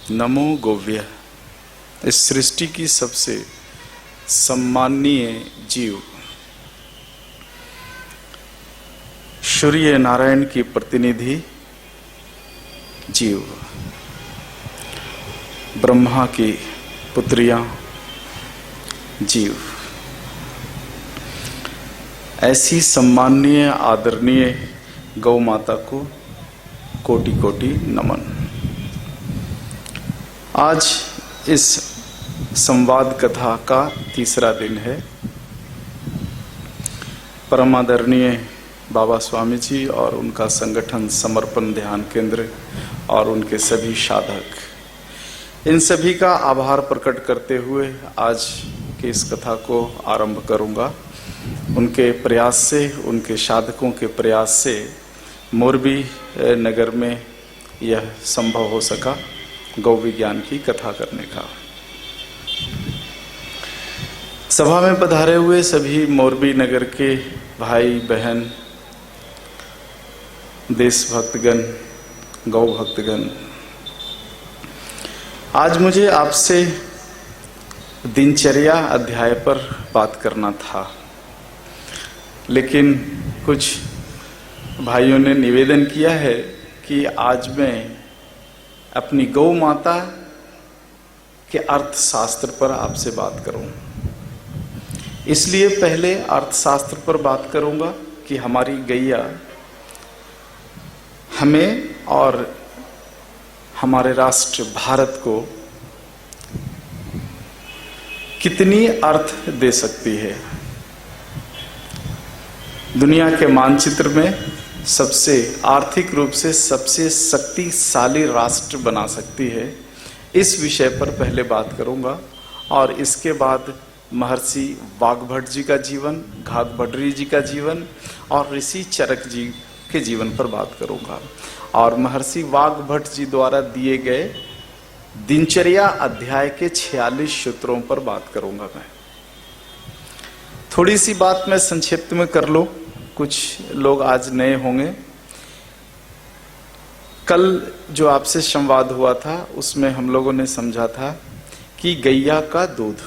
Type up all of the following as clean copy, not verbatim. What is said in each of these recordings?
नमो गोव्य, इस सृष्टि की सबसे सम्माननीय जीव सूर्य नारायण की प्रतिनिधि जीव, ब्रह्मा की पुत्रियां जीव, ऐसी सम्माननीय आदरणीय गौ माता को कोटि कोटि नमन। आज इस संवाद कथा का तीसरा दिन है। परम आदरणीय बाबा स्वामी जी और उनका संगठन समर्पण ध्यान केंद्र और उनके सभी साधक, इन सभी का आभार प्रकट करते हुए आज की इस कथा को आरंभ करूंगा। उनके प्रयास से, उनके साधकों के प्रयास से मोरबी नगर में यह संभव हो सका गौ विज्ञान की कथा करने का। सभा में पधारे हुए सभी मोरबी नगर के भाई बहन, देशभक्तगण, गौ भक्तगण, आज मुझे आपसे दिनचर्या अध्याय पर बात करना था, लेकिन कुछ भाइयों ने निवेदन किया है कि आज मैं अपनी गौ माता के अर्थशास्त्र पर आपसे बात करूं। इसलिए पहले अर्थशास्त्र पर बात करूंगा कि हमारी गैया हमें और हमारे राष्ट्र भारत को कितनी अर्थ दे सकती है। दुनिया के मानचित्र में सबसे आर्थिक रूप से सबसे शक्तिशाली राष्ट्र बना सकती है, इस विषय पर पहले बात करूंगा और इसके बाद महर्षि वाग्भट जी का जीवन, घाघभट्टरी जी का जीवन और ऋषि चरक जी के जीवन पर बात करूंगा और महर्षि वाग्भट जी द्वारा दिए गए दिनचर्या अध्याय के 46 सूत्रों पर बात करूंगा। मैं थोड़ी सी बात मैं संक्षिप्त में कर लूं, कुछ लोग आज नए होंगे। कल जो आपसे संवाद हुआ था उसमें हम लोगों ने समझा था कि गैया का दूध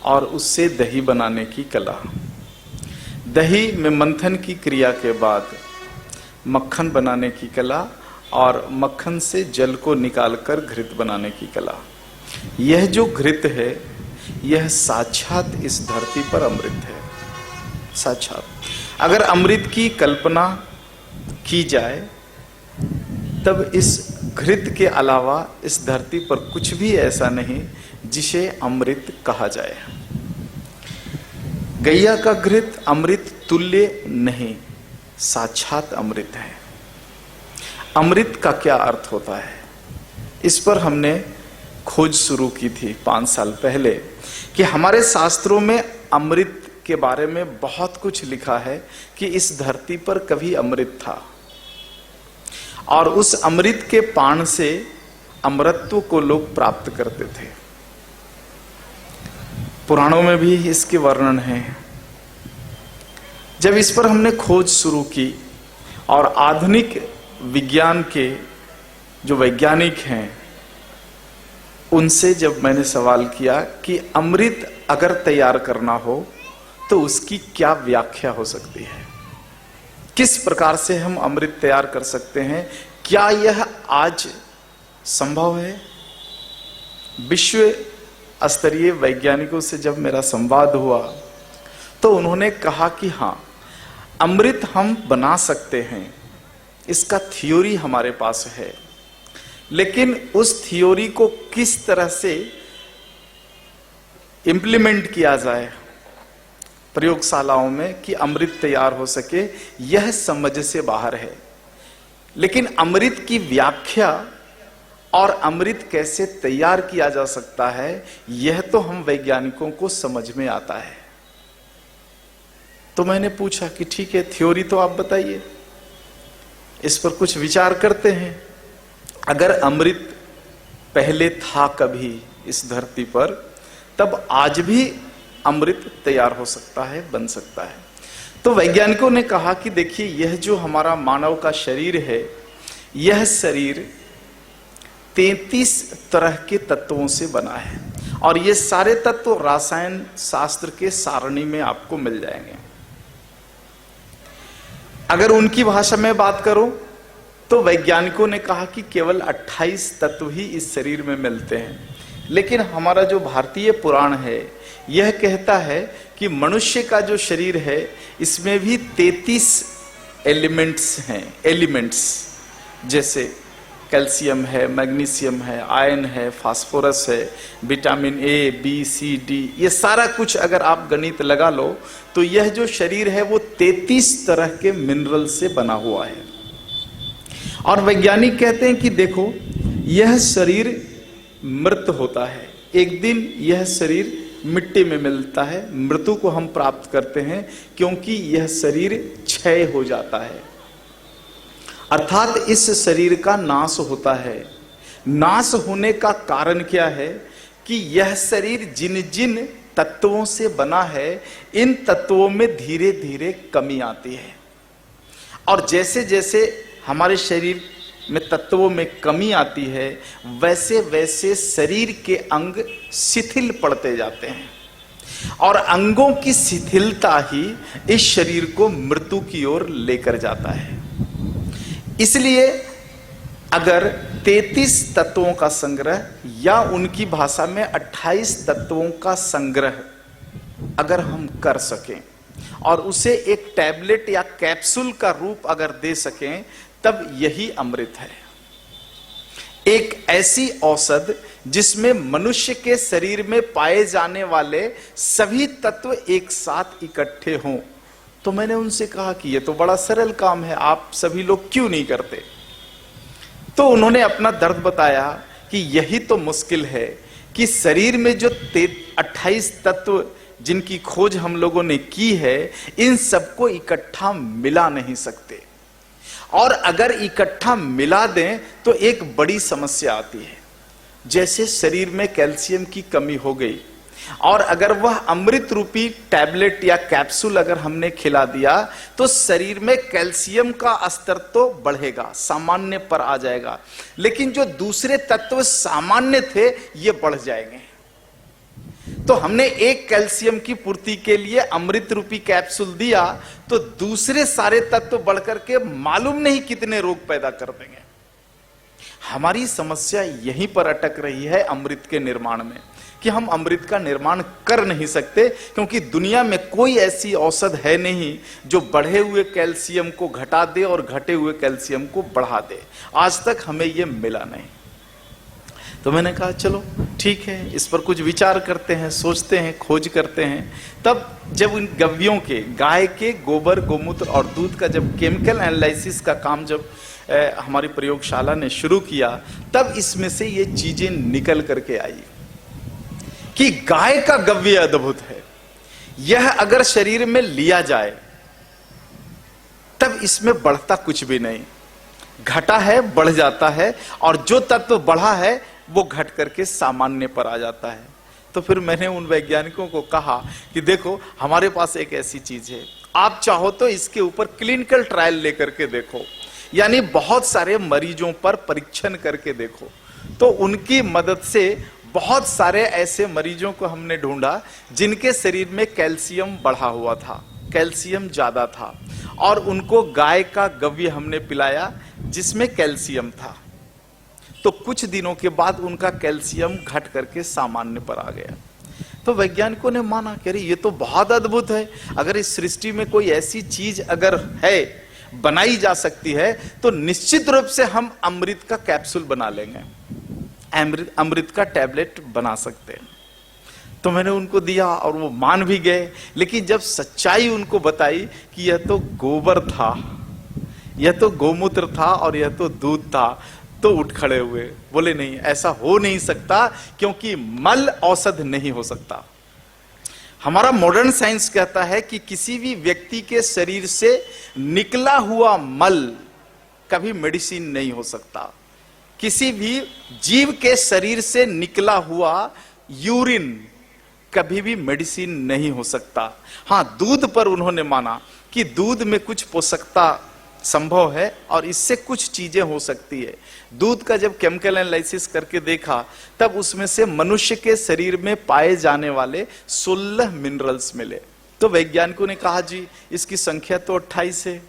और उससे दही बनाने की कला, दही में मंथन की क्रिया के बाद मक्खन बनाने की कला और मक्खन से जल को निकालकर घृत बनाने की कला। यह जो घृत है यह साक्षात इस धरती पर अमृत है, साक्षात। अगर अमृत की कल्पना की जाए तब इस घृत के अलावा इस धरती पर कुछ भी ऐसा नहीं जिसे अमृत कहा जाए। गैया का घृत अमृत तुल्य नहीं, साक्षात अमृत है। अमृत का क्या अर्थ होता है, इस पर हमने खोज शुरू की थी 5 साल पहले कि हमारे शास्त्रों में अमृत के बारे में बहुत कुछ लिखा है कि इस धरती पर कभी अमृत था और उस अमृत के पान से अमरत्व को लोग प्राप्त करते थे। पुराणों में भी इसके वर्णन है। जब इस पर हमने खोज शुरू की और आधुनिक विज्ञान के जो वैज्ञानिक हैं उनसे जब मैंने सवाल किया कि अमृत अगर तैयार करना हो तो उसकी क्या व्याख्या हो सकती है, किस प्रकार से हम अमृत तैयार कर सकते हैं, क्या यह आज संभव है। विश्व स्तरीय वैज्ञानिकों से जब मेरा संवाद हुआ तो उन्होंने कहा कि हां, अमृत हम बना सकते हैं, इसका थ्योरी हमारे पास है, लेकिन उस थ्योरी को किस तरह से इंप्लीमेंट किया जाए प्रयोगशालाओं में कि अमृत तैयार हो सके, यह समझ से बाहर है। लेकिन अमृत की व्याख्या और अमृत कैसे तैयार किया जा सकता है यह तो हम वैज्ञानिकों को समझ में आता है। तो मैंने पूछा कि ठीक है, थ्योरी तो आप बताइए, इस पर कुछ विचार करते हैं। अगर अमृत पहले था कभी इस धरती पर, तब आज भी अमृत तैयार हो सकता है, बन सकता है। तो वैज्ञानिकों ने कहा कि देखिए, यह जो हमारा मानव का शरीर है, यह शरीर 33 तरह के तत्वों से बना है और ये सारे तत्व रसायन शास्त्र के सारणी में आपको मिल जाएंगे। अगर उनकी भाषा में बात करूं तो वैज्ञानिकों ने कहा कि केवल 28 तत्व ही इस शरीर में मिलते हैं, लेकिन हमारा जो भारतीय पुराण है यह कहता है कि मनुष्य का जो शरीर है इसमें भी 33 एलिमेंट्स हैं। एलिमेंट्स जैसे कैल्शियम है, मैग्नीशियम है, आयरन है, फास्फोरस है, vitamin A, B, C, D, ये सारा कुछ अगर आप गणित लगा लो तो यह जो शरीर है वो 33 तरह के मिनरल से बना हुआ है। और वैज्ञानिक कहते हैं कि देखो यह शरीर मृत होता है, एक दिन यह शरीर मिट्टी में मिलता है, मृत्यु को हम प्राप्त करते हैं क्योंकि यह शरीर क्षय हो जाता है, अर्थात इस शरीर का नाश होता है। नाश होने का कारण क्या है कि यह शरीर जिन जिन तत्वों से बना है इन तत्वों में धीरे धीरे कमी आती है और जैसे जैसे हमारे शरीर में तत्वों में कमी आती है वैसे वैसे शरीर के अंग शिथिल पड़ते जाते हैं और अंगों की शिथिलता ही इस शरीर को मृत्यु की ओर लेकर जाता है। इसलिए अगर 33 तत्वों का संग्रह या उनकी भाषा में 28 तत्वों का संग्रह अगर हम कर सकें और उसे एक टैबलेट या कैप्सूल का रूप अगर दे सकें तब यही अमृत है। एक ऐसी औषध जिसमें मनुष्य के शरीर में पाए जाने वाले सभी तत्व एक साथ इकट्ठे हों। तो मैंने उनसे कहा कि यह तो बड़ा सरल काम है, आप सभी लोग क्यों नहीं करते? तो उन्होंने अपना दर्द बताया कि यही तो मुश्किल है कि शरीर में जो 28 तत्व जिनकी खोज हम लोगों ने की है इन सबको इकट्ठा मिला नहीं सकते और अगर इकट्ठा मिला दें तो एक बड़ी समस्या आती है। जैसे शरीर में कैल्शियम की कमी हो गई और अगर वह अमृत रूपी टैबलेट या कैप्सूल अगर हमने खिला दिया तो शरीर में कैल्शियम का स्तर तो बढ़ेगा, सामान्य पर आ जाएगा, लेकिन जो दूसरे तत्व सामान्य थे ये बढ़ जाएंगे। तो हमने एक कैल्शियम की पूर्ति के लिए अमृत रूपी कैप्सूल दिया तो दूसरे सारे तत्व बढ़कर के मालूम नहीं कितने रोग पैदा कर देंगे। हमारी समस्या यहीं पर अटक रही है अमृत के निर्माण में कि हम अमृत का निर्माण कर नहीं सकते क्योंकि दुनिया में कोई ऐसी औषध है नहीं जो बढ़े हुए कैल्शियम को घटा दे और घटे हुए कैल्शियम को बढ़ा दे। आज तक हमें यह मिला नहीं। तो मैंने कहा चलो ठीक है, इस पर कुछ विचार करते हैं, सोचते हैं, खोज करते हैं। तब जब उन गव्यों के, गाय के गोबर, गोमूत्र और दूध का जब केमिकल एनालिसिस का काम जब हमारी प्रयोगशाला ने शुरू किया तब इसमें से ये चीजें निकल करके आई कि गाय का गव्य अद्भुत है। यह अगर शरीर में लिया जाए तब इसमें बढ़ता कुछ भी नहीं, घटा है बढ़ जाता है और जो तत्व बढ़ा है वो घट करके सामान्य पर आ जाता है। तो फिर मैंने उन वैज्ञानिकों को कहा कि देखो हमारे पास एक ऐसी चीज है, आप चाहो तो इसके ऊपर क्लिनिकल ट्रायल लेकर के देखो, यानी बहुत सारे मरीजों पर परीक्षण करके देखो। तो उनकी मदद से बहुत सारे ऐसे मरीजों को हमने ढूंढा जिनके शरीर में कैल्शियम बढ़ा हुआ था, कैल्शियम ज्यादा था और उनको गाय का गव्य हमने पिलाया जिसमें कैल्शियम था। तो कुछ दिनों के बाद उनका कैल्शियम घट करके सामान्य पर आ गया। तो वैज्ञानिकों ने माना कि अरे ये तो बहुत अद्भुत है, अगर इस सृष्टि में कोई ऐसी चीज अगर है, बनाई जा सकती है तो निश्चित रूप से हम अमृत का कैप्सूल बना लेंगे, अमृत का टैबलेट बना सकते हैं। तो मैंने उनको दिया और वो मान भी गए, लेकिन जब सच्चाई उनको बताई कि यह तो गोबर था, यह तो गोमूत्र था और यह तो दूध था, तो उठ खड़े हुए, बोले नहीं ऐसा हो नहीं सकता क्योंकि मल औषध नहीं हो सकता। हमारा मॉडर्न साइंस कहता है कि किसी भी व्यक्ति के शरीर से निकला हुआ मल कभी मेडिसिन नहीं हो सकता। किसी भी जीव के शरीर से निकला हुआ यूरिन कभी भी मेडिसिन नहीं हो सकता। हां, दूध पर उन्होंने माना कि दूध में कुछ पोषकता संभव है और इससे कुछ चीजें हो सकती है। दूध का जब केमिकल एनालिसिस करके देखा तब उसमें से मनुष्य के शरीर में पाए जाने वाले 16 मिनरल्स मिले। तो वैज्ञानिकों ने कहा जी इसकी संख्या तो 28 है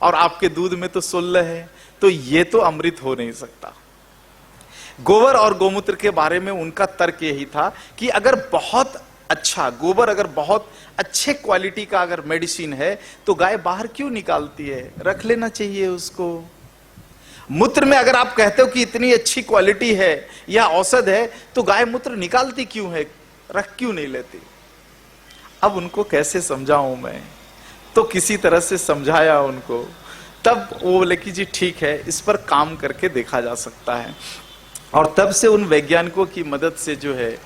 और आपके दूध में तो 16 है, तो ये तो अमृत हो नहीं सकता। गोबर और गोमूत्र के बारे में उनका तर्क यही था कि अगर बहुत अच्छा गोबर, अगर बहुत अच्छे क्वालिटी का अगर मेडिसिन है तो गाय बाहर क्यों निकालती है, रख लेना चाहिए उसको। मूत्र में अगर आप कहते हो कि इतनी अच्छी क्वालिटी है या औषध है तो गाय मूत्र निकालती क्यों है, रख क्यों नहीं लेती। अब उनको कैसे समझाऊं मैं, तो किसी तरह से समझाया उनको, तब वो बोले कि जी ठीक है, इस पर काम करके देखा जा सकता है। और तब से उन वैज्ञानिकों की मदद से जो है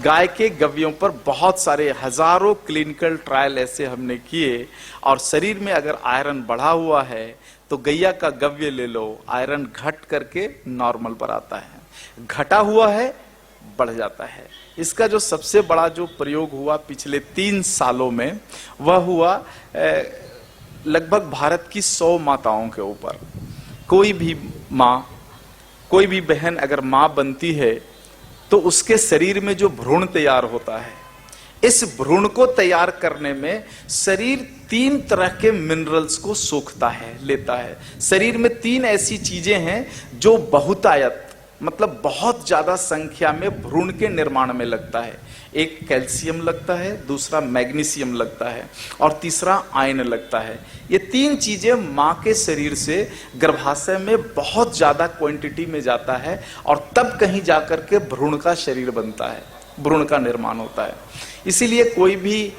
गाय के गव्यों पर बहुत सारे हजारों क्लिनिकल ट्रायल ऐसे हमने किए, और शरीर में अगर आयरन बढ़ा हुआ है तो गैया का गव्य ले लो, आयरन घट करके नॉर्मल पर आता है, घटा हुआ है बढ़ जाता है। इसका जो सबसे बड़ा जो प्रयोग हुआ पिछले 3 सालों में वह हुआ लगभग भारत की 100 माताओं के ऊपर। कोई भी माँ, कोई भी बहन अगर माँ बनती है तो उसके शरीर में जो भ्रूण तैयार होता है, इस भ्रूण को तैयार करने में शरीर 3 तरह के मिनरल्स को सोखता है, लेता है। शरीर में 3 ऐसी चीजें हैं जो बहुतायत मतलब बहुत ज्यादा संख्या में भ्रूण के निर्माण में लगता है। एक कैल्शियम लगता है, दूसरा मैग्नीशियम लगता है और तीसरा आयरन लगता है। ये 3 चीजें मां के शरीर से गर्भाशय में बहुत ज्यादा क्वांटिटी में जाता है और तब कहीं जाकर के भ्रूण का शरीर बनता है, भ्रूण का निर्माण होता है। इसीलिए कोई भी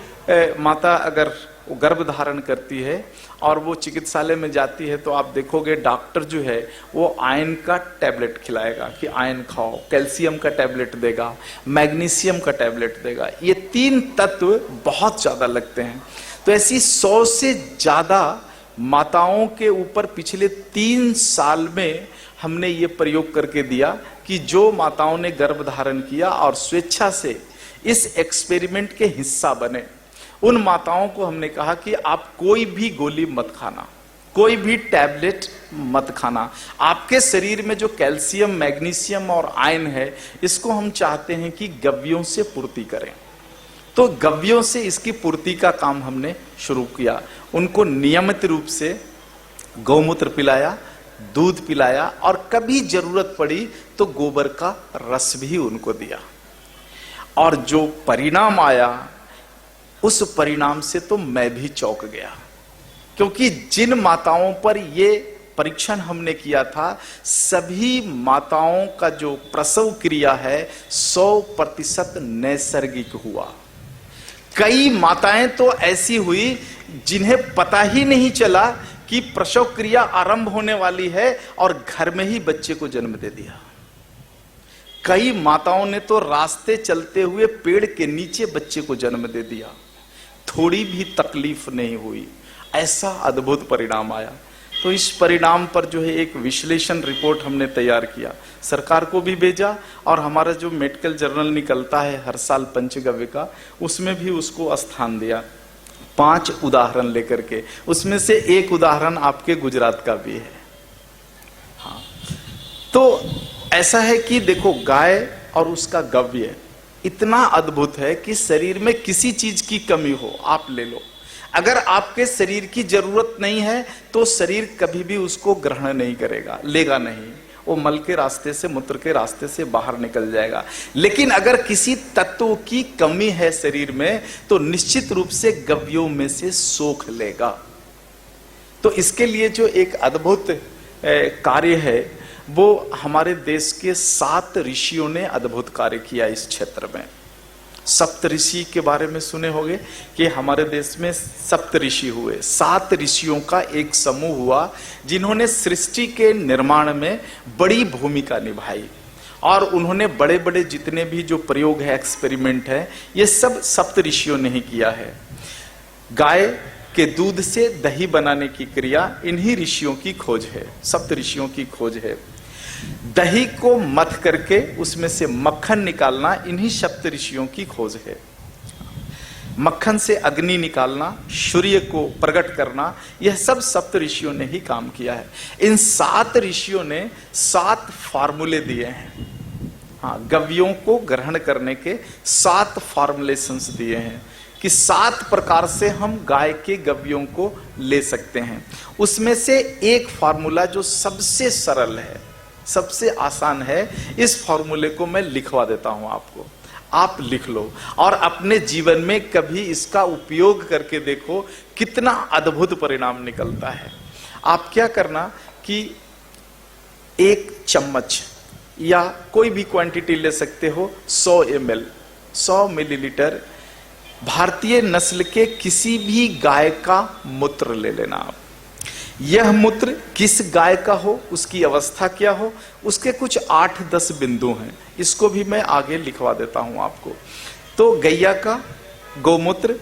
माता अगर गर्भ धारण करती है और वो चिकित्सालय में जाती है तो आप देखोगे डॉक्टर जो है वो आयरन का टैबलेट खिलाएगा कि आयरन खाओ, कैल्शियम का टैबलेट देगा, मैग्नीशियम का टैबलेट देगा। ये 3 तत्व बहुत ज्यादा लगते हैं। तो ऐसी 100 से ज्यादा माताओं के ऊपर पिछले 3 साल में हमने ये प्रयोग करके दिया कि जो माताओं ने गर्भ धारण किया और स्वेच्छा से इस एक्सपेरिमेंट के हिस्सा बने, उन माताओं को हमने कहा कि आप कोई भी गोली मत खाना, कोई भी टैबलेट मत खाना। आपके शरीर में जो कैल्शियम, मैग्नीशियम और आयरन है, इसको हम चाहते हैं कि गव्यों से पूर्ति करें। तो गव्यों से इसकी पूर्ति का काम हमने शुरू किया। उनको नियमित रूप से गौमूत्र पिलाया, दूध पिलाया और कभी जरूरत पड़ी तो गोबर का रस भी उनको दिया। और जो परिणाम आया उस परिणाम से तो मैं भी चौंक गया, क्योंकि जिन माताओं पर ये परीक्षण हमने किया था सभी माताओं का जो प्रसव क्रिया है 100% नैसर्गिक हुआ। कई माताएं तो ऐसी हुई जिन्हें पता ही नहीं चला कि प्रसव क्रिया आरंभ होने वाली है और घर में ही बच्चे को जन्म दे दिया। कई माताओं ने तो रास्ते चलते हुए पेड़ के नीचे बच्चे को जन्म दे दिया, थोड़ी भी तकलीफ नहीं हुई। ऐसा अद्भुत परिणाम आया। तो इस परिणाम पर जो है एक विश्लेषण रिपोर्ट हमने तैयार किया, सरकार को भी भेजा और हमारा जो मेडिकल जर्नल निकलता है हर साल पंचगव्य का, उसमें भी उसको स्थान दिया 5 उदाहरण लेकर के। उसमें से एक उदाहरण आपके गुजरात का भी है। हाँ, तो ऐसा है कि देखो गाय और उसका गव्य इतना अद्भुत है कि शरीर में किसी चीज की कमी हो आप ले लो, अगर आपके शरीर की जरूरत नहीं है तो शरीर कभी भी उसको ग्रहण नहीं करेगा, लेगा नहीं, वो मल के रास्ते से, मूत्र के रास्ते से बाहर निकल जाएगा। लेकिन अगर किसी तत्व की कमी है शरीर में तो निश्चित रूप से गव्यों में से सोख लेगा। तो इसके लिए जो एक अद्भुत कार्य है वो हमारे देश के 7 ऋषियों ने अद्भुत कार्य किया इस क्षेत्र में। सप्त ऋषि के बारे में सुने होंगे कि हमारे देश में सप्त ऋषि हुए, 7 ऋषियों का एक समूह हुआ जिन्होंने सृष्टि के निर्माण में बड़ी भूमिका निभाई। और उन्होंने बड़े बड़े जितने भी जो प्रयोग है, एक्सपेरिमेंट है, ये सब सप्त ऋषियों ने ही किया है। गाय के दूध से दही बनाने की क्रिया इन्हीं ऋषियों की खोज है, सप्त ऋषियों की खोज है। दही को मथ करके उसमें से मक्खन निकालना इन्हीं सप्त ऋषियों की खोज है। मक्खन से अग्नि निकालना, सूर्य को प्रकट करना, यह सब सप्त ऋषियों ने ही काम किया है। इन 7 ऋषियों ने 7 फार्मूले दिए हैं। हाँ, गव्यों को ग्रहण करने के 7 फॉर्मुलेशंस दिए हैं कि 7 प्रकार से हम गाय के गव्यों को ले सकते हैं। उसमें से एक फार्मूला जो सबसे सरल है, सबसे आसान है, इस फार्मूले को मैं लिखवा देता हूं आपको, आप लिख लो और अपने जीवन में कभी इसका उपयोग करके देखो कितना अद्भुत परिणाम निकलता है। आप क्या करना कि 1 चम्मच या कोई भी क्वांटिटी ले सकते हो, 100 ml 100 मिलीलीटर भारतीय नस्ल के किसी भी गाय का मूत्र ले लेना आप। यह मूत्र किस गाय का हो, उसकी अवस्था क्या हो, उसके कुछ 8-10 बिंदु हैं, इसको भी मैं आगे लिखवा देता हूं आपको। तो गैया का गौमूत्र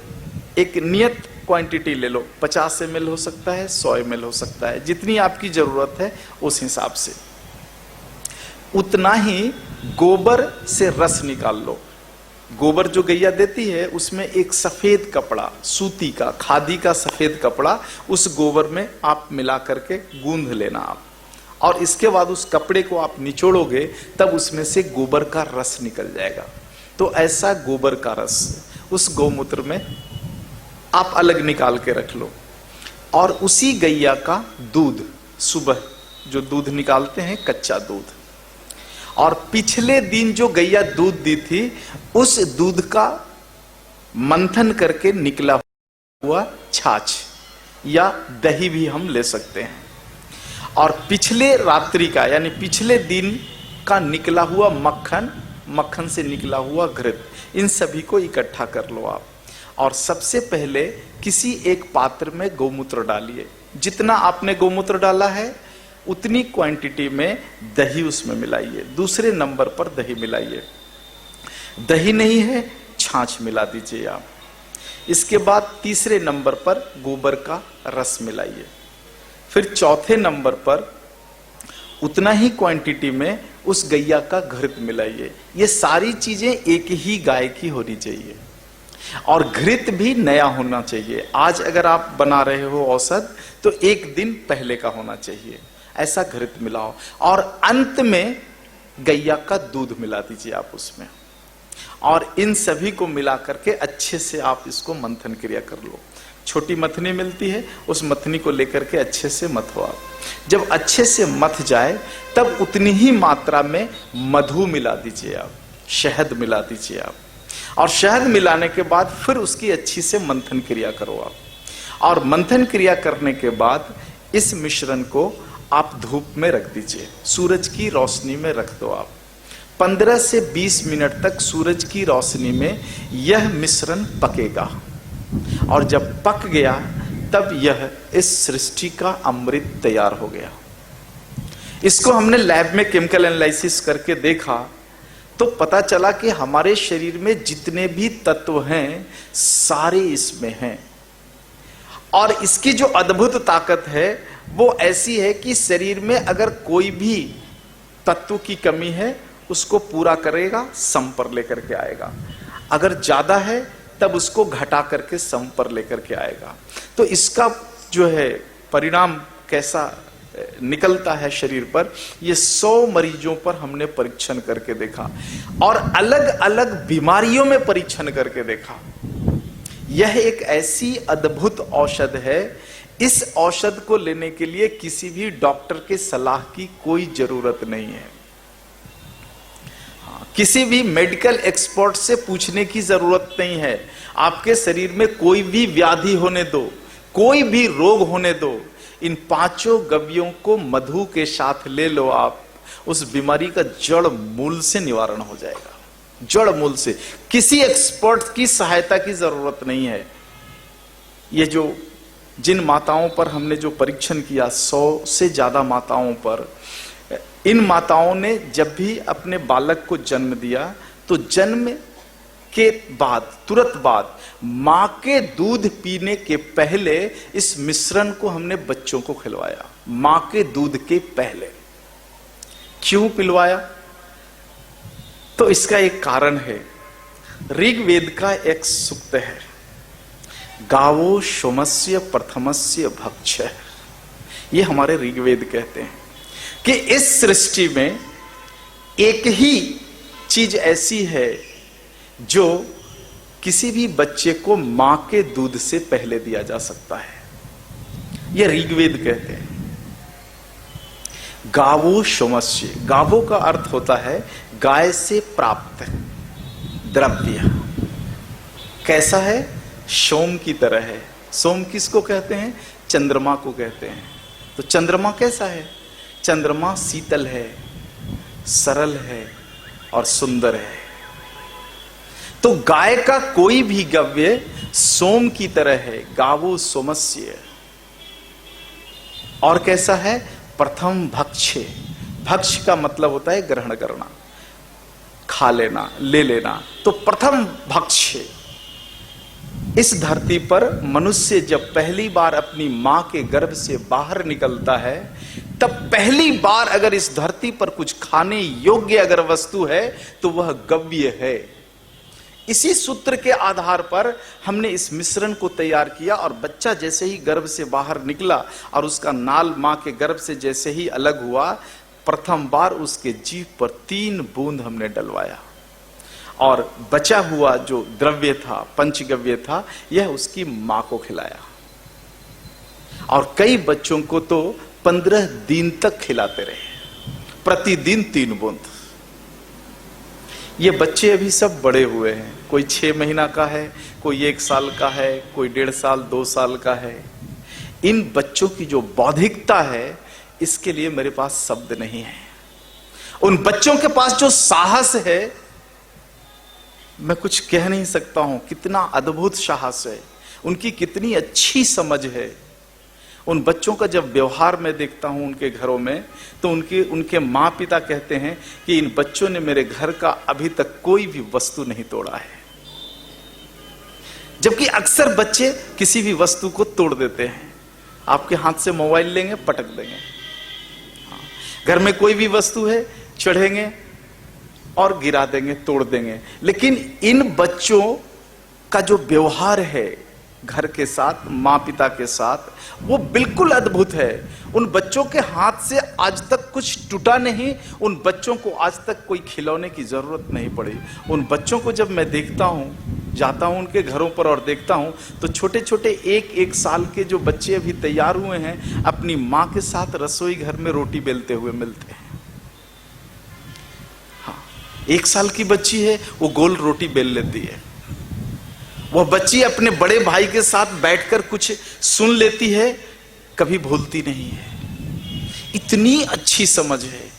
एक नियत क्वांटिटी ले लो, 50 ml हो सकता है, 100 ml हो सकता है, जितनी आपकी जरूरत है उस हिसाब से। उतना ही गोबर से रस निकाल लो। गोबर जो गैया देती है उसमें एक सफेद कपड़ा, सूती का, खादी का सफेद कपड़ा, उस गोबर में आप मिला करके गूंध लेना आप, और इसके बाद उस कपड़े को आप निचोड़ोगे तब उसमें से गोबर का रस निकल जाएगा। तो ऐसा गोबर का रस उस गौमूत्र में आप अलग निकाल के रख लो, और उसी गैया का दूध, सुबह जो दूध निकालते हैं कच्चा दूध, और पिछले दिन जो गैया दूध दी थी उस दूध का मंथन करके निकला हुआ छाछ या दही भी हम ले सकते हैं, और पिछले रात्रि का यानी पिछले दिन का निकला हुआ मक्खन, मक्खन से निकला हुआ घृत, इन सभी को इकट्ठा कर लो आप। और सबसे पहले किसी एक पात्र में गौमूत्र डालिए, जितना आपने गौमूत्र डाला है उतनी क्वांटिटी में दही उसमें मिलाइए। दूसरे नंबर पर दही मिलाइए, दही नहीं है छाछ मिला दीजिए आप। इसके बाद तीसरे नंबर पर गोबर का रस मिलाइए। फिर चौथे नंबर पर उतना ही क्वांटिटी में उस गैया का घृत मिलाइए। ये सारी चीजें एक ही गाय की होनी चाहिए, और घृत भी नया होना चाहिए। आज अगर आप बना रहे हो औषध तो 1 दिन पहले का होना चाहिए, ऐसा घृत मिलाओ। और अंत में गैया का दूध मिला दीजिए आप उसमें, और इन सभी को मिला करके अच्छे से आप इसको मंथन क्रिया कर लो। छोटी मथनी मिलती है, उस मथनी को लेकर के अच्छे से मथो आप। जब अच्छे से मथ जाए तब उतनी ही मात्रा में मधु मिला दीजिए आप, शहद मिला दीजिए आप, और शहद मिलाने के बाद फिर उसकी अच्छी से मंथन क्रिया करो आप। और मंथन क्रिया करने के बाद इस मिश्रण को आप धूप में रख दीजिए, सूरज की रोशनी में रख दो आप। 15 से 20 मिनट तक सूरज की रोशनी में यह मिश्रण पकेगा, और जब पक गया तब यह इस सृष्टि का अमृत तैयार हो गया। इसको हमने लैब में केमिकल एनालिसिस करके देखा तो पता चला कि हमारे शरीर में जितने भी तत्व हैं सारे इसमें हैं, और इसकी जो अद्भुत ताकत है वो ऐसी है कि शरीर में अगर कोई भी तत्व की कमी है उसको पूरा करेगा, सम पर लेकर के आएगा। अगर ज्यादा है तब उसको घटा करके सम पर लेकर के आएगा। तो इसका जो है परिणाम कैसा निकलता है शरीर पर, ये 100 मरीजों पर हमने परीक्षण करके देखा, और अलग अलग बीमारियों में परीक्षण करके देखा। यह एक ऐसी अद्भुत औषध है, इस औषध को लेने के लिए किसी भी डॉक्टर के सलाह की कोई जरूरत नहीं है। किसी भी मेडिकल एक्सपर्ट से पूछने की जरूरत नहीं है। आपके शरीर में कोई भी व्याधि होने दो, कोई भी रोग होने दो, इन 5 गव्यों को मधु के साथ ले लो आप, उस बीमारी का जड़ मूल से निवारण हो जाएगा। जड़ मूल से, किसी एक्सपर्ट की सहायता की जरूरत नहीं है। ये जो जिन माताओं पर हमने जो परीक्षण किया, 100 से ज्यादा माताओं पर, इन माताओं ने जब भी अपने बालक को जन्म दिया तो जन्म के बाद, तुरंत बाद, मां के दूध पीने के पहले इस मिश्रण को हमने बच्चों को खिलवाया। मां के दूध के पहले क्यों पिलवाया? तो इसका एक कारण है। ऋग्वेद का एक सूक्त है, गावो सोमस्य प्रथमस्य भक्ष, ये हमारे ऋग्वेद कहते हैं कि इस सृष्टि में एक ही चीज ऐसी है जो किसी भी बच्चे को मां के दूध से पहले दिया जा सकता है। यह ऋग्वेद कहते हैं। गावो सोमस्य, गावो का अर्थ होता है गाय से प्राप्त द्रव्य। कैसा है? सोम की तरह है। सोम किसको कहते हैं? चंद्रमा को कहते हैं। तो चंद्रमा कैसा है? चंद्रमा शीतल है, सरल है और सुंदर है। तो गाय का कोई भी गव्य सोम की तरह है, गावो सोमस्य। और कैसा है? प्रथम भक्ष्य। भक्ष्य का मतलब होता है ग्रहण करना, खा लेना, ले लेना। तो प्रथम भक्ष्य। इस धरती पर मनुष्य जब पहली बार अपनी मां के गर्भ से बाहर निकलता है, तब पहली बार अगर इस धरती पर कुछ खाने योग्य अगर वस्तु है तो वह गव्य है। इसी सूत्र के आधार पर हमने इस मिश्रण को तैयार किया और बच्चा जैसे ही गर्भ से बाहर निकला और उसका नाल मां के गर्भ से जैसे ही अलग हुआ, प्रथम बार उसके जीभ पर 3 बूंद हमने डलवाया और बचा हुआ जो द्रव्य था, पंचगव्य था, यह उसकी मां को खिलाया। और कई बच्चों को तो 15 दिन तक खिलाते रहे, प्रतिदिन 3 बूंद। ये बच्चे अभी सब बड़े हुए हैं, कोई 6 महीना का है, कोई 1 साल का है, कोई 1.5 साल 2 साल का है। इन बच्चों की जो बौद्धिकता है, इसके लिए मेरे पास शब्द नहीं है। उन बच्चों के पास जो साहस है, मैं कुछ कह नहीं सकता हूं। कितना अद्भुत साहस है, उनकी कितनी अच्छी समझ है। उन बच्चों का जब व्यवहार मैं देखता हूं उनके घरों में, तो उनके माँ पिता कहते हैं कि इन बच्चों ने मेरे घर का अभी तक कोई भी वस्तु नहीं तोड़ा है। जबकि अक्सर बच्चे किसी भी वस्तु को तोड़ देते हैं। आपके हाथ से मोबाइल लेंगे, पटक देंगे। घर में कोई भी वस्तु है, चढ़ेंगे और गिरा देंगे, तोड़ देंगे। लेकिन इन बच्चों का जो व्यवहार है घर के साथ, माँ पिता के साथ, वो बिल्कुल अद्भुत है। उन बच्चों के हाथ से आज तक कुछ टूटा नहीं, उन बच्चों को आज तक कोई खिलौने की जरूरत नहीं पड़ी। उन बच्चों को जब मैं देखता हूँ, जाता हूँ उनके घरों पर और देखता हूँ, तो छोटे छोटे 1-1 साल के जो बच्चे अभी तैयार हुए हैं, अपनी माँ के साथ रसोई घर में रोटी बेलते हुए मिलते हैं। 1 साल की बच्ची है, वो गोल रोटी बेल लेती है। वह बच्ची अपने बड़े भाई के साथ बैठकर कुछ सुन लेती है, कभी भूलती नहीं है। इतनी अच्छी समझ है।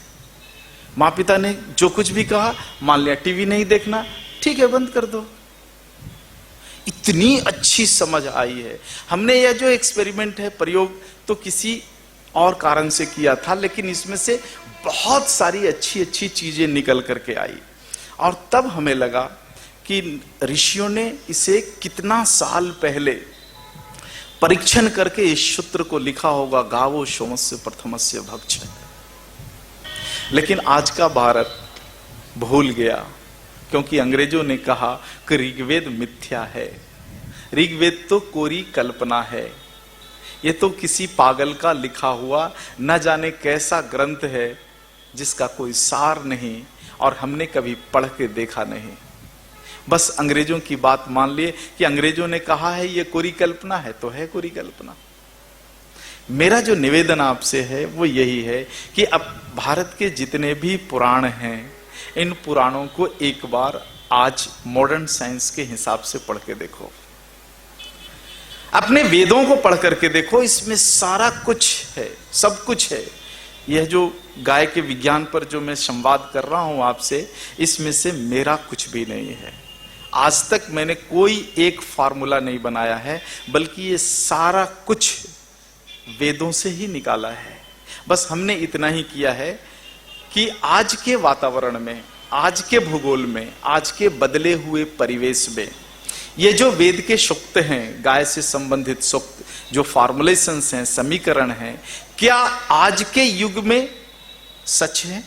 माँ पिता ने जो कुछ भी कहा, मान लिया टीवी नहीं देखना, ठीक है बंद कर दो। इतनी अच्छी समझ आई है। हमने यह जो एक्सपेरिमेंट है, प्रयोग, तो किसी और कारण से किया था, लेकिन इसमें से बहुत सारी अच्छी अच्छी चीजें निकल करके आई। और तब हमें लगा कि ऋषियों ने इसे कितना साल पहले परीक्षण करके इस सूत्र को लिखा होगा, गावो सोमस्य प्रथमस्य भक्ष्य। लेकिन आज का भारत भूल गया, क्योंकि अंग्रेजों ने कहा कि ऋग्वेद मिथ्या है। ऋग्वेद तो कोरी कल्पना है, ये तो किसी पागल का लिखा हुआ न जाने कैसा ग्रंथ है जिसका कोई सार नहीं और हमने कभी पढ़ के देखा नहीं। बस अंग्रेजों की बात मान लिए कि अंग्रेजों ने कहा है ये कोरी कल्पना है, तो है कोरी कल्पना। मेरा जो निवेदन आपसे है वो यही है कि अब भारत के जितने भी पुराण हैं, इन पुराणों को एक बार आज मॉडर्न साइंस के हिसाब से पढ़ के देखो। अपने वेदों को पढ़ करके देखो, इसमें सारा कुछ है, सब कुछ है। यह जो गाय के विज्ञान पर जो मैं संवाद कर रहा हूं आपसे, इसमें से मेरा कुछ भी नहीं है। आज तक मैंने कोई एक फार्मूला नहीं बनाया है, बल्कि ये सारा कुछ वेदों से ही निकाला है। बस हमने इतना ही किया है कि आज के वातावरण में, आज के भूगोल में, आज के बदले हुए परिवेश में ये जो वेद के सूक्त हैं, गाय से संबंधित सूक्त, जो फॉर्मुलेशंस हैं, समीकरण हैं, क्या आज के युग में सच है?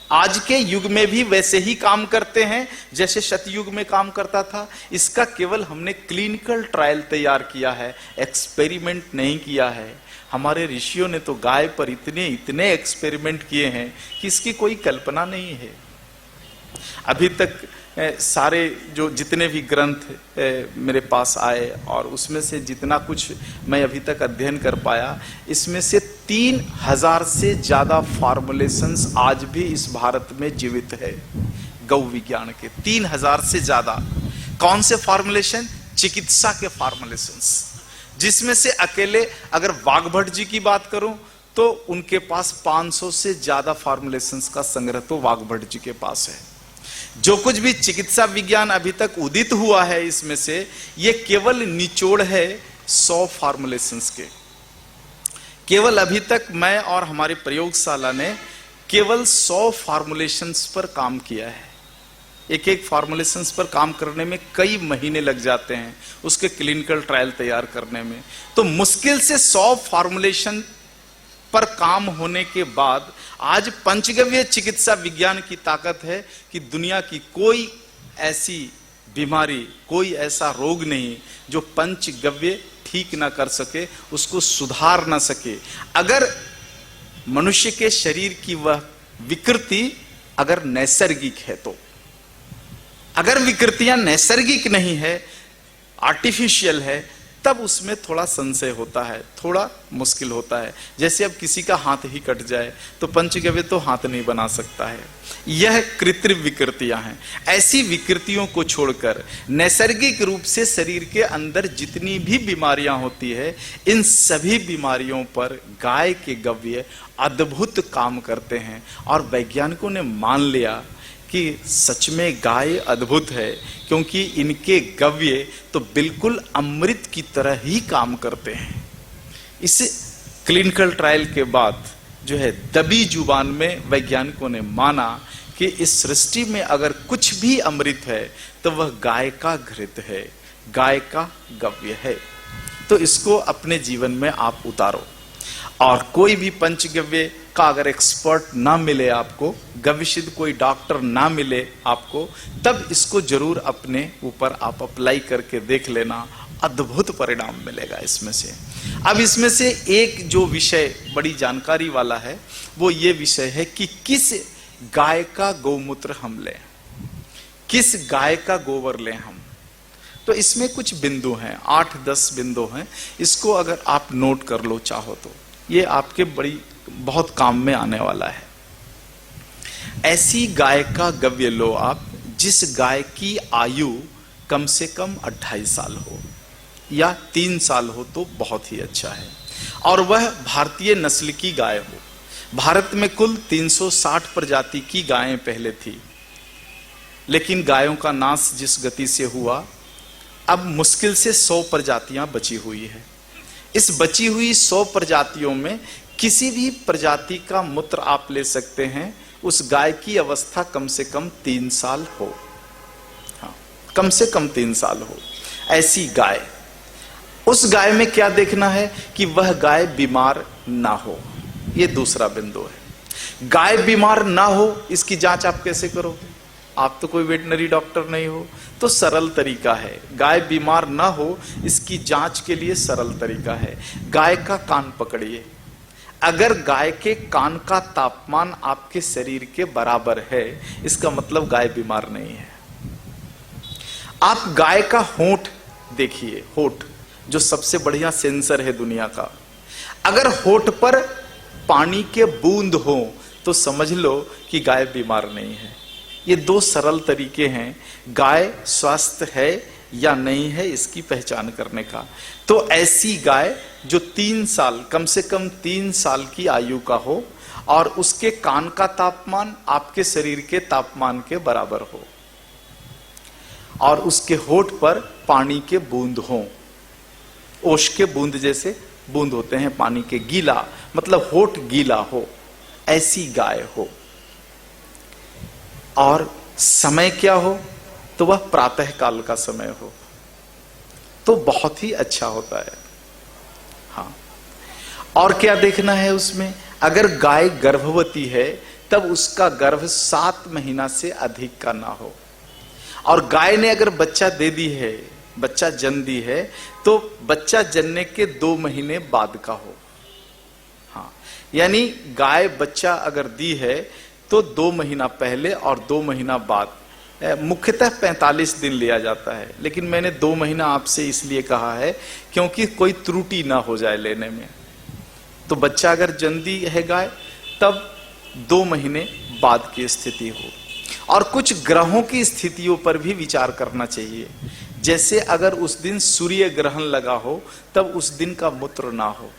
आज के युग में भी वैसे ही काम करते हैं जैसे सतयुग में काम करता था। इसका केवल हमने क्लिनिकल ट्रायल तैयार किया है, एक्सपेरिमेंट नहीं किया है। हमारे ऋषियों ने तो गाय पर इतने इतने एक्सपेरिमेंट किए हैं कि इसकी कोई कल्पना नहीं है। अभी तक सारे जो जितने भी ग्रंथ मेरे पास आए और उसमें से जितना कुछ मैं अभी तक अध्ययन कर पाया, इसमें से 3000 से ज्यादा फॉर्मुलेशंस आज भी इस भारत में जीवित है गौ विज्ञान के। 3000 से ज्यादा। कौन से फॉर्मुलेशन? चिकित्सा के फॉर्मुलेशंस, जिसमें से अकेले अगर वाघभट्ट जी की बात करूं तो उनके पास 500 से ज्यादा फॉर्मुलेशंस का संग्रह तो वाघभट्ट जी के पास है। जो कुछ भी चिकित्सा विज्ञान अभी तक उदित हुआ है, इसमें से ये केवल निचोड़ है 100 फॉर्मुलेशंस के। केवल अभी तक मैं और हमारी प्रयोगशाला ने केवल 100 फॉर्मुलेशंस पर काम किया है। एक एक फॉर्मुलेशंस पर काम करने में कई महीने लग जाते हैं, उसके क्लिनिकल ट्रायल तैयार करने में। तो मुश्किल से 100 फॉर्मुलेशन पर काम होने के बाद आज पंचगव्य चिकित्सा विज्ञान की ताकत है कि दुनिया की कोई ऐसी बीमारी, कोई ऐसा रोग नहीं जो पंचगव्य ठीक ना कर सके, उसको सुधार ना सके। अगर मनुष्य के शरीर की वह विकृति अगर नैसर्गिक है तो, अगर विकृतियां नैसर्गिक नहीं है, आर्टिफिशियल है, तब उसमें थोड़ा संशय होता है, थोड़ा मुश्किल होता है। जैसे अब किसी का हाथ ही कट जाए तो पंचगव्य तो हाथ नहीं बना सकता है। यह कृत्रिम विकृतियां हैं। ऐसी विकृतियों को छोड़कर नैसर्गिक रूप से शरीर के अंदर जितनी भी बीमारियां होती है, इन सभी बीमारियों पर गाय के गव्य अद्भुत काम करते हैं। और वैज्ञानिकों ने मान लिया कि सच में गाय अद्भुत है, क्योंकि इनके गव्य तो बिल्कुल अमृत की तरह ही काम करते हैं। इस क्लिनिकल ट्रायल के बाद जो है दबी जुबान में वैज्ञानिकों ने माना कि इस सृष्टि में अगर कुछ भी अमृत है तो वह गाय का घृत है, गाय का गव्य है। तो इसको अपने जीवन में आप उतारो। और कोई भी पंचगव्य का अगर एक्सपर्ट ना मिले आपको, गव्यसिद्ध कोई डॉक्टर ना मिले आपको, तब इसको जरूर अपने ऊपर आप अप्लाई करके देख लेना, अद्भुत परिणाम मिलेगा इसमें से। अब इसमें से एक जो विषय बड़ी जानकारी वाला है, वो ये विषय है कि किस गाय का गौमूत्र हम लें, किस गाय का गोबर लें हम। तो इसमें कुछ बिंदु हैं, 8-10 बिंदु हैं। इसको अगर आप नोट कर लो चाहो तो, ये आपके बड़ी बहुत काम में आने वाला है। ऐसी गाय का गव्य लो आप जिस गाय की आयु कम से कम 28 साल हो या 3 साल हो तो बहुत ही अच्छा है, और वह भारतीय नस्ल की गाय हो। भारत में कुल 360 प्रजाति की गायें पहले थी, लेकिन गायों का नाश जिस गति से हुआ, अब मुश्किल से 100 प्रजातियां बची हुई है। इस बची हुई 100 प्रजातियों में किसी भी प्रजाति का मूत्र आप ले सकते हैं, उस गाय की अवस्था कम से कम 3 साल हो। हाँ, कम से कम 3 साल हो ऐसी गाय। उस गाय में क्या देखना है कि वह गाय बीमार ना हो, यह दूसरा बिंदु है। गाय बीमार ना हो, इसकी जांच आप कैसे करोगे? आप तो कोई वेटनरी डॉक्टर नहीं हो, तो सरल तरीका है। गाय बीमार ना हो इसकी जांच के लिए सरल तरीका है। गाय का कान पकड़िए। अगर गाय के कान का तापमान आपके शरीर के बराबर है, इसका मतलब गाय बीमार नहीं है। आप गाय का होंठ देखिए, होंठ जो सबसे बढ़िया सेंसर है दुनिया का। अगर होंठ पर पानी के बूंद हो तो समझ लो कि गाय बीमार नहीं है। ये 2 सरल तरीके हैं गाय स्वस्थ है या नहीं है इसकी पहचान करने का। तो ऐसी गाय जो 3 साल, कम से कम 3 साल की आयु का हो और उसके कान का तापमान आपके शरीर के तापमान के बराबर हो और उसके होठ पर पानी के बूंद हो, ओश के बूंद जैसे बूंद होते हैं पानी के, गीला मतलब होठ गीला हो, ऐसी गाय हो। और समय क्या हो तो वह प्रातः काल का समय हो तो बहुत ही अच्छा होता है। हाँ, और क्या देखना है उसमें? अगर गाय गर्भवती है तब उसका गर्भ 7 महीना से अधिक का ना हो। और गाय ने अगर बच्चा दे दी है, बच्चा जन्म दी है, तो बच्चा जनने के 2 महीने बाद का हो। हाँ, यानी गाय बच्चा अगर दी है तो 2 महीना पहले और 2 महीना बाद, मुख्यतः 45 दिन लिया जाता है, लेकिन मैंने 2 महीना आपसे इसलिए कहा है क्योंकि कोई त्रुटि ना हो जाए लेने में। तो बच्चा अगर जन्म दी है गाय, तब 2 महीने बाद की स्थिति हो। और कुछ ग्रहों की स्थितियों पर भी विचार करना चाहिए। जैसे अगर उस दिन सूर्य ग्रहण लगा हो तब उस दिन का मूत्र ना हो।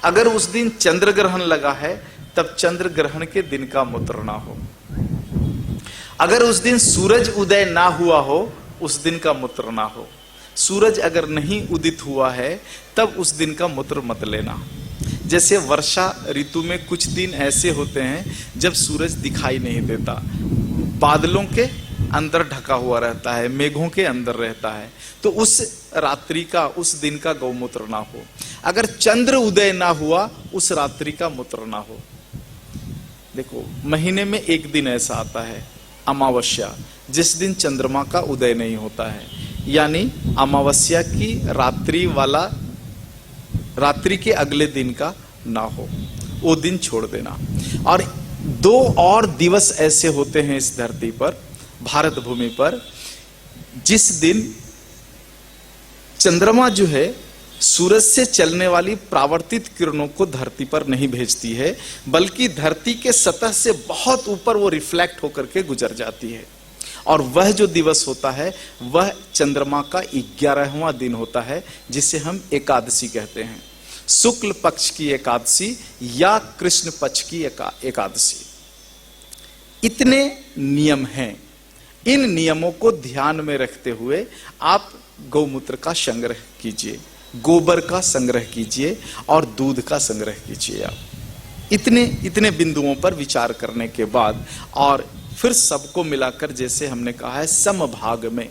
अगर उस दिन चंद्र ग्रहण लगा है तब चंद्र ग्रहण के दिन का मूत्र ना हो। अगर उस दिन सूरज उदय ना हुआ हो, उस दिन का मूत्र ना हो। सूरज अगर नहीं उदित हुआ है तब उस दिन का मूत्र मत लेना। जैसे वर्षा ऋतु में कुछ दिन ऐसे होते हैं जब सूरज दिखाई नहीं देता, बादलों के अंदर ढका हुआ रहता है, मेघों के अंदर रहता है, तो उस रात्रि का, उस दिन का गौमूत्र ना हो। अगर चंद्र उदय ना हुआ, उस रात्रि का मूत्र ना हो। देखो, महीने में एक दिन ऐसा आता है, अमावस्या, जिस दिन चंद्रमा का उदय नहीं होता है, यानी अमावस्या की रात्रि वाला, रात्रि के अगले दिन का ना हो, वो दिन छोड़ देना। और 2 और दिवस ऐसे होते हैं इस धरती पर, भारत भूमि पर, जिस दिन चंद्रमा जो है सूरज से चलने वाली परावर्तित किरणों को धरती पर नहीं भेजती है, बल्कि धरती के सतह से बहुत ऊपर वो रिफ्लेक्ट होकर के गुजर जाती है। और वह जो दिवस होता है वह चंद्रमा का 11वां दिन होता है, जिसे हम एकादशी कहते हैं। शुक्ल पक्ष की एकादशी या कृष्ण पक्ष की एकादशी। इतने नियम हैं। इन नियमों को ध्यान में रखते हुए आप गौमूत्र का संग्रह कीजिए, गोबर का संग्रह कीजिए और दूध का संग्रह कीजिए। आप इतने बिंदुओं पर विचार करने के बाद, और फिर सबको मिलाकर, जैसे हमने कहा है, समभाग में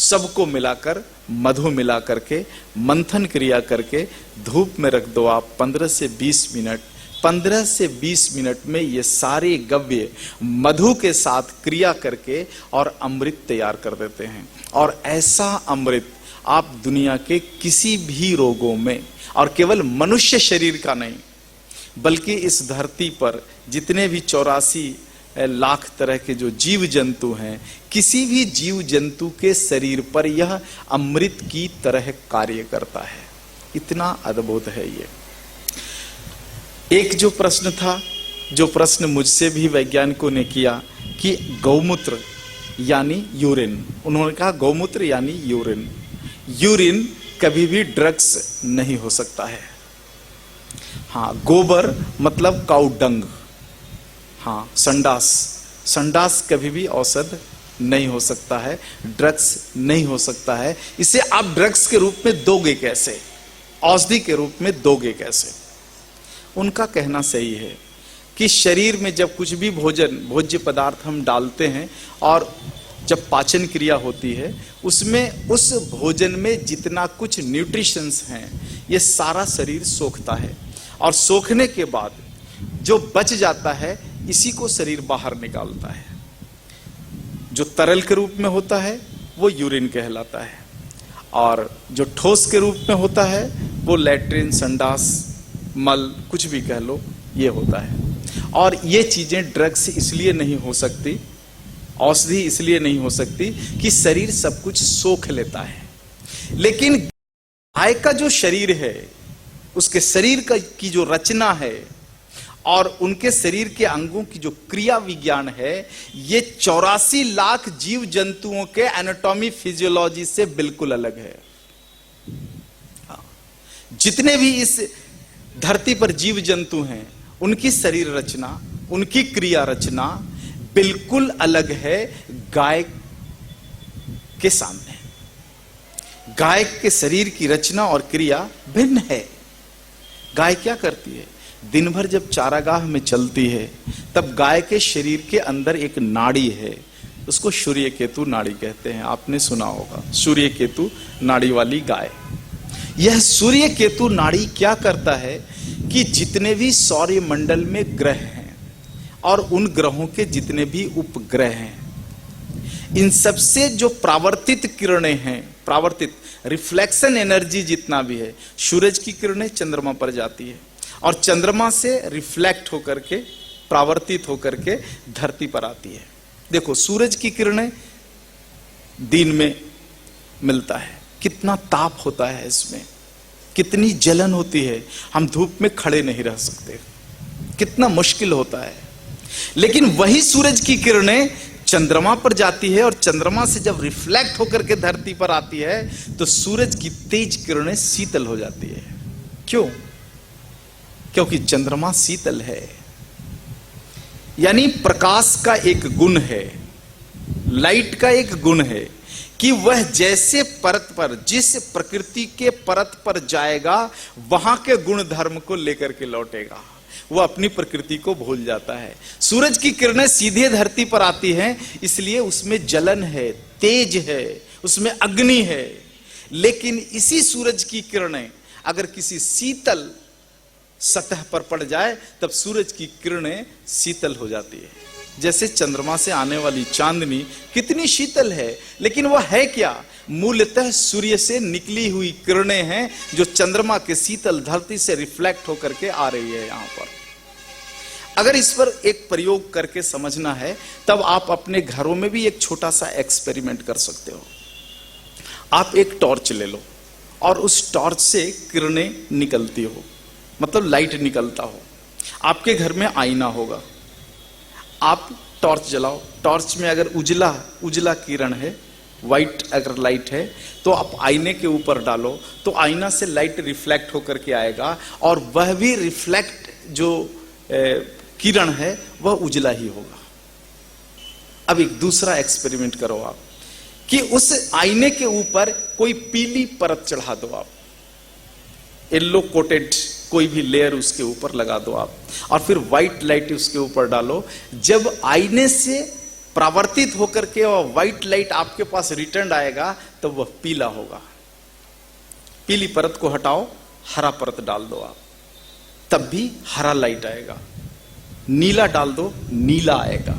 सबको मिलाकर, मधु मिला करके, मंथन क्रिया करके धूप में रख दो आप 15 से 20 मिनट। 15 से 20 मिनट में ये सारे गव्य मधु के साथ क्रिया करके और अमृत तैयार कर देते हैं। और ऐसा अमृत आप दुनिया के किसी भी रोगों में, और केवल मनुष्य शरीर का नहीं, बल्कि इस धरती पर जितने भी 84 लाख तरह के जो जीव जंतु हैं, किसी भी जीव जंतु के शरीर पर यह अमृत की तरह कार्य करता है। इतना अद्भुत है ये। एक जो प्रश्न था, जो प्रश्न मुझसे भी वैज्ञानिकों ने किया कि गौमूत्र यानी यूरिन, उन्होंने कहा गौमूत्र यानी यूरिन। यूरिन कभी भी ड्रग्स नहीं हो सकता है। हाँ, गोबर मतलब काऊ डंग। हाँ, संडास कभी भी औषध नहीं हो सकता है, ड्रग्स नहीं हो सकता है। इसे आप ड्रग्स के रूप में दोगे कैसे, औषधि के रूप में दोगे कैसे? उनका कहना सही है कि शरीर में जब कुछ भी भोज्य पदार्थ हम डालते हैं और जब पाचन क्रिया होती है, उसमें उस भोजन में जितना कुछ न्यूट्रिशंस हैं, ये सारा शरीर सोखता है। और सोखने के बाद जो बच जाता है, इसी को शरीर बाहर निकालता है। जो तरल के रूप में होता है वो यूरिन कहलाता है, और जो ठोस के रूप में होता है वो लैट्रिन, संडास, मल, कुछ भी कह लो, ये होता है। और ये चीजें ड्रग्स इसलिए नहीं हो सकती, औषधि इसलिए नहीं हो सकती कि शरीर सब कुछ सोख लेता है। लेकिन गाय का जो शरीर है, उसके शरीर की जो रचना है और उनके शरीर के अंगों की जो क्रिया विज्ञान है, ये 84 लाख जीव जंतुओं के एनाटॉमी फिजियोलॉजी से बिल्कुल अलग है। जितने भी इस धरती पर जीव जंतु हैं, उनकी शरीर रचना, उनकी क्रिया रचना बिल्कुल अलग है गाय के सामने। गाय के शरीर की रचना और क्रिया भिन्न है। गाय क्या करती है? दिन भर जब चारागाह में चलती है, तब गाय के शरीर के अंदर एक नाड़ी है, उसको सूर्य केतु नाड़ी कहते हैं। आपने सुना होगा, सूर्य केतु नाड़ी वाली गाय। यह सूर्य केतु नाड़ी क्या करता है कि जितने भी सौर्य मंडल में ग्रह हैं और उन ग्रहों के जितने भी उपग्रह हैं, इन सब से जो प्रावर्तित किरणें हैं, प्रावर्तित रिफ्लेक्शन एनर्जी जितना भी है, सूरज की किरणें चंद्रमा पर जाती है और चंद्रमा से रिफ्लेक्ट होकर के, प्रावर्तित होकर के धरती पर आती है। देखो सूरज की किरणें दिन में मिलता है, कितना ताप होता है इसमें, कितनी जलन होती है, हम धूप में खड़े नहीं रह सकते, कितना मुश्किल होता है। लेकिन वही सूरज की किरणें चंद्रमा पर जाती है और चंद्रमा से जब रिफ्लेक्ट होकर के धरती पर आती है तो सूरज की तेज किरणें शीतल हो जाती है। क्यों? क्योंकि चंद्रमा शीतल है। यानी प्रकाश का एक गुण है, लाइट का एक गुण है कि वह जैसे परत पर, जिस प्रकृति के परत पर जाएगा वहां के गुण धर्म को लेकर के लौटेगा, वो अपनी प्रकृति को भूल जाता है। सूरज की किरणें सीधे धरती पर आती हैं, इसलिए उसमें जलन है, तेज है, उसमें अग्नि है। लेकिन इसी सूरज की किरणें अगर किसी शीतल सतह पर पड़ जाए तब सूरज की किरणें शीतल हो जाती है। जैसे चंद्रमा से आने वाली चांदनी कितनी शीतल है, लेकिन वह है क्या? मूलतः सूर्य से निकली हुई किरणें हैं जो चंद्रमा के शीतल धरती से रिफ्लेक्ट होकर के आ रही है यहां पर। अगर इस पर एक प्रयोग करके समझना है तब आप अपने घरों में भी एक छोटा सा एक्सपेरिमेंट कर सकते हो। आप एक टॉर्च ले लो और उस टॉर्च से किरणें निकलती हो, मतलब लाइट निकलता हो। आपके घर में आईना होगा, आप टॉर्च जलाओ, टॉर्च में अगर उजला उजला किरण है, व्हाइट अगर लाइट है, तो आप आईने के ऊपर डालो तो आईना से लाइट रिफ्लेक्ट होकर के आएगा और वह भी रिफ्लेक्ट जो किरण है वह उजला ही होगा। अब एक दूसरा एक्सपेरिमेंट करो आप कि उस आईने के ऊपर कोई पीली परत चढ़ा दो, आप येलो कोटेड कोई भी लेयर उसके ऊपर लगा दो आप, और फिर व्हाइट लाइट उसके ऊपर डालो। जब आईने से परावर्तित होकर के और व्हाइट लाइट आपके पास रिटर्न आएगा तो वह पीला होगा। पीली परत को हटाओ, हरा परत डाल दो आप, तब भी हरा लाइट आएगा। नीला डाल दो, नीला आएगा।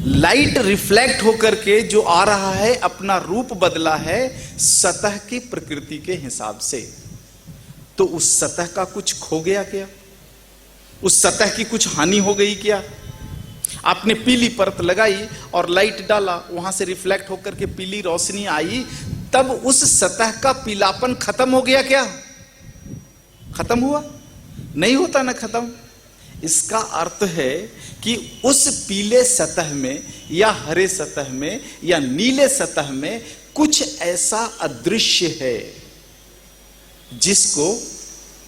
लाइट रिफ्लेक्ट होकर के जो आ रहा है अपना रूप बदला है सतह की प्रकृति के हिसाब से। तो उस सतह का कुछ खो गया क्या? उस सतह की कुछ हानि हो गई क्या? आपने पीली परत लगाई और लाइट डाला, वहां से रिफ्लेक्ट होकर के पीली रोशनी आई, तब उस सतह का पीलापन खत्म हो गया क्या? खत्म हुआ? नहीं होता ना खत्म। इसका अर्थ है कि उस पीले सतह में या हरे सतह में या नीले सतह में कुछ ऐसा अदृश्य है जिसको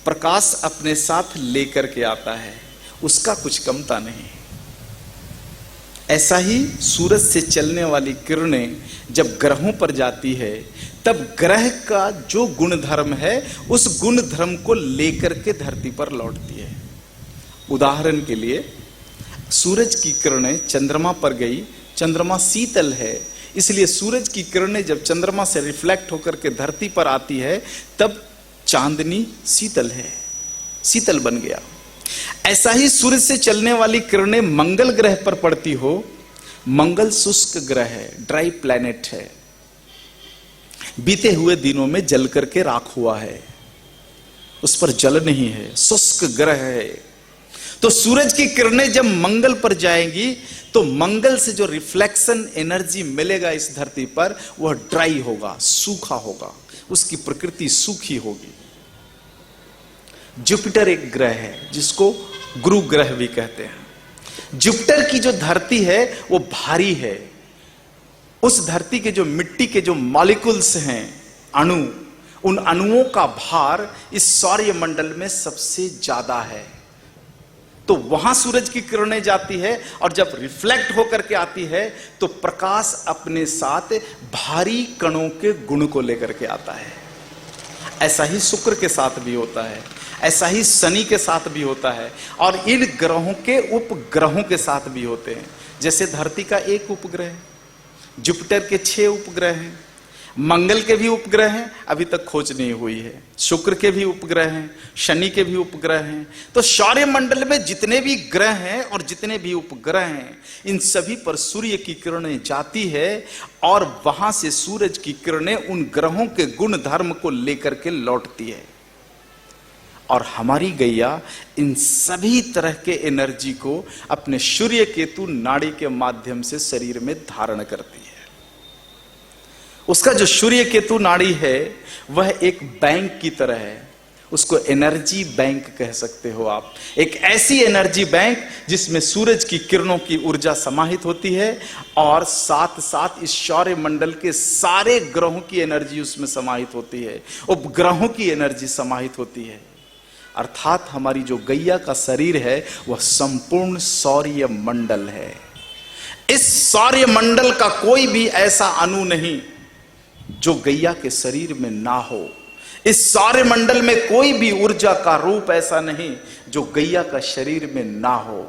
प्रकाश अपने साथ लेकर के आता है, उसका कुछ कमता नहीं। ऐसा ही सूरज से चलने वाली किरणें जब ग्रहों पर जाती है तब ग्रह का जो गुण धर्म है उस गुण धर्म को लेकर के धरती पर लौटती है। उदाहरण के लिए सूरज की किरणें चंद्रमा पर गई, चंद्रमा शीतल है, इसलिए सूरज की किरणें जब चंद्रमा से रिफ्लेक्ट होकर के धरती पर आती है तब चांदनी शीतल है, शीतल बन गया। ऐसा ही सूरज से चलने वाली किरणें मंगल ग्रह पर पड़ती हो, मंगल शुष्क ग्रह है, ड्राई प्लैनेट है, बीते हुए दिनों में जल करके राख हुआ है, उस पर जल नहीं है, शुष्क ग्रह है। तो सूरज की किरणें जब मंगल पर जाएंगी तो मंगल से जो रिफ्लेक्शन एनर्जी मिलेगा इस धरती पर वह ड्राई होगा, सूखा होगा, उसकी प्रकृति सूखी होगी। जुपिटर एक ग्रह है जिसको गुरु ग्रह भी कहते हैं। जुपिटर की जो धरती है वो भारी है। उस धरती के जो मिट्टी के जो मॉलिक्यूल्स हैं, अणु, उन अणुओं का भार इस सौर्य मंडल में सबसे ज्यादा है। तो वहां सूरज की किरणें जाती है और जब रिफ्लेक्ट होकर के आती है तो प्रकाश अपने साथ भारी कणों के गुण को लेकर के आता है। ऐसा ही शुक्र के साथ भी होता है, ऐसा ही शनि के साथ भी होता है और इन ग्रहों के उपग्रहों के साथ भी होते हैं। जैसे धरती का एक उपग्रह, जुपिटर के 6 उपग्रह हैं, मंगल के भी उपग्रह हैं, अभी तक खोज नहीं हुई है। शुक्र के भी उपग्रह हैं, शनि के भी उपग्रह हैं। तो सौरमंडल में जितने भी ग्रह हैं और जितने भी उपग्रह हैं, इन सभी पर सूर्य की किरणें जाती है और वहां से सूरज की किरणें उन ग्रहों के गुण धर्म को लेकर के लौटती है। और हमारी गैया इन सभी तरह के एनर्जी को अपने सूर्य केतु नाड़ी के माध्यम से शरीर में धारण करती है। उसका जो सूर्य केतु नाड़ी है वह एक बैंक की तरह है, उसको एनर्जी बैंक कह सकते हो आप। एक ऐसी एनर्जी बैंक जिसमें सूरज की किरणों की ऊर्जा समाहित होती है और साथ साथ इस सौर मंडल के सारे ग्रहों की एनर्जी उसमें समाहित होती है, उपग्रहों की एनर्जी समाहित होती है। अर्थात हमारी जो गैया का शरीर है वह संपूर्ण सौर्य मंडल है। इस सौर्य मंडल का कोई भी ऐसा अणु नहीं जो गैया के शरीर में ना हो। इस सौर्य मंडल में कोई भी ऊर्जा का रूप ऐसा नहीं जो गैया का शरीर में ना हो।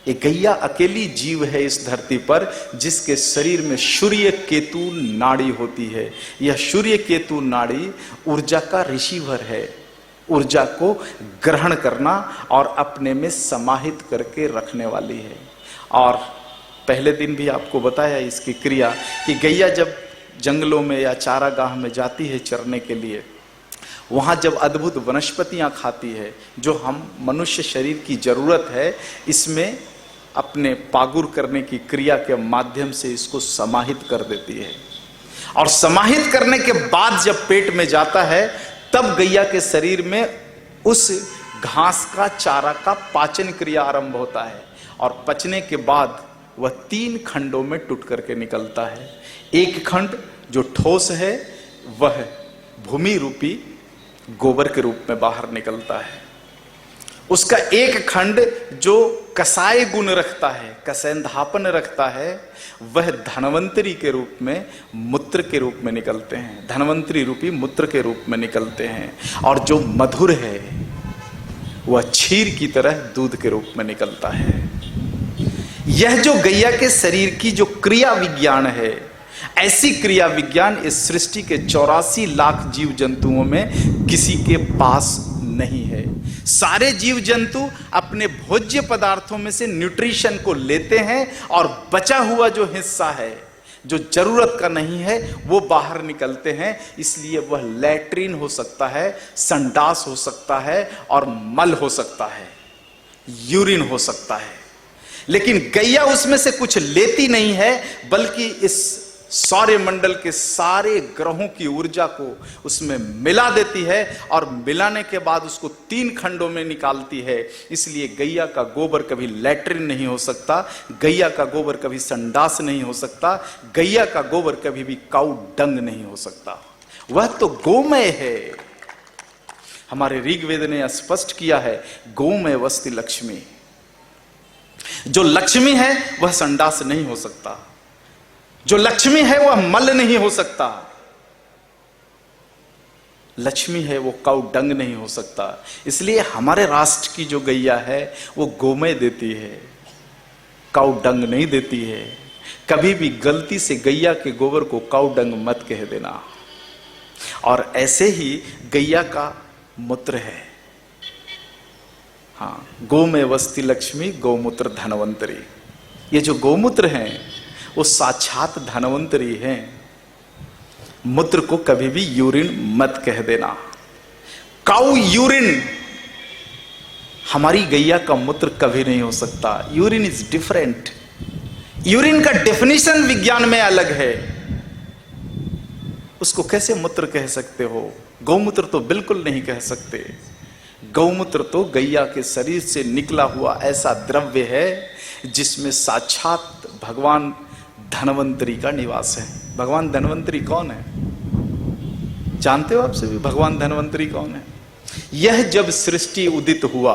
ये गैया अकेली जीव है इस धरती पर जिसके शरीर में सूर्य केतु नाड़ी होती है। यह सूर्य केतु नाड़ी ऊर्जा का रिसीवर है, ऊर्जा को ग्रहण करना और अपने में समाहित करके रखने वाली है। और पहले दिन भी आपको बताया इसकी क्रिया कि गैया जब जंगलों में या चारागाह में जाती है चरने के लिए, वहां जब अद्भुत वनस्पतियां खाती है जो हम मनुष्य शरीर की जरूरत है, इसमें अपने पागुर करने की क्रिया के माध्यम से इसको समाहित कर देती है। और समाहित करने के बाद जब पेट में जाता है तब गैया के शरीर में उस घास का चारा का पाचन क्रिया आरंभ होता है और पचने के बाद वह 3 खंडों में टूट करके निकलता है। एक खंड जो ठोस है वह भूमि रूपी गोबर के रूप में बाहर निकलता है। उसका एक खंड जो कसाय गुण रखता है, कसैंधापन रखता है, वह धनवंतरी के रूप में मूत्र के रूप में निकलते हैं, धनवंतरी रूपी मूत्र के रूप में निकलते हैं। और जो मधुर है वह क्षीर की तरह दूध के रूप में निकलता है। यह जो गैया के शरीर की जो क्रिया विज्ञान है, ऐसी क्रिया विज्ञान इस सृष्टि के 84 लाख जीव जंतुओं में किसी के पास नहीं है। सारे जीव जंतु अपने भोज्य पदार्थों में से न्यूट्रिशन को लेते हैं और बचा हुआ जो हिस्सा है जो जरूरत का नहीं है वो बाहर निकलते हैं। इसलिए वह लैट्रिन हो सकता है, संडास हो सकता है और मल हो सकता है, यूरिन हो सकता है। लेकिन गैया उसमें से कुछ लेती नहीं है, बल्कि इस सौर्य मंडल के सारे ग्रहों की ऊर्जा को उसमें मिला देती है और मिलाने के बाद उसको 3 खंडों में निकालती है। इसलिए गैया का गोबर कभी लैट्रिन नहीं हो सकता, गैया का गोबर कभी संडास नहीं हो सकता, गैया का गोबर कभी भी काऊ डंग नहीं हो सकता। वह तो गोमय है। हमारे ऋग्वेद ने स्पष्ट किया है, गोमय वस्ति लक्ष्मी। जो लक्ष्मी है वह संडास नहीं हो सकता, जो लक्ष्मी है वह मल नहीं हो सकता, लक्ष्मी है वो काऊ डंग नहीं हो सकता। इसलिए हमारे राष्ट्र की जो गैया है वो गोमय देती है, काऊ डंग नहीं देती है। कभी भी गलती से गैया के गोबर को काऊ डंग मत कह देना। और ऐसे ही गैया का मूत्र है। हाँ, गोमय वस्ति लक्ष्मी, गौमूत्र धनवंतरी। ये जो गौमूत्र हैं वो साक्षात धनवंतरी हैं। मूत्र को कभी भी यूरिन मत कह देना। काऊ यूरिन, हमारी गैया का मूत्र कभी नहीं हो सकता। Urine is different. यूरिन का डेफिनेशन विज्ञान में अलग है, उसको कैसे मूत्र कह सकते हो? गौमूत्र तो बिल्कुल नहीं कह सकते। गौमूत्र तो गैया के शरीर से निकला हुआ ऐसा द्रव्य है जिसमें साक्षात भगवान धनवंतरी का निवास है। भगवान धनवंतरी कौन है जानते हो आप सभी? भगवान धनवंतरी कौन है? यह जब सृष्टि उदित हुआ,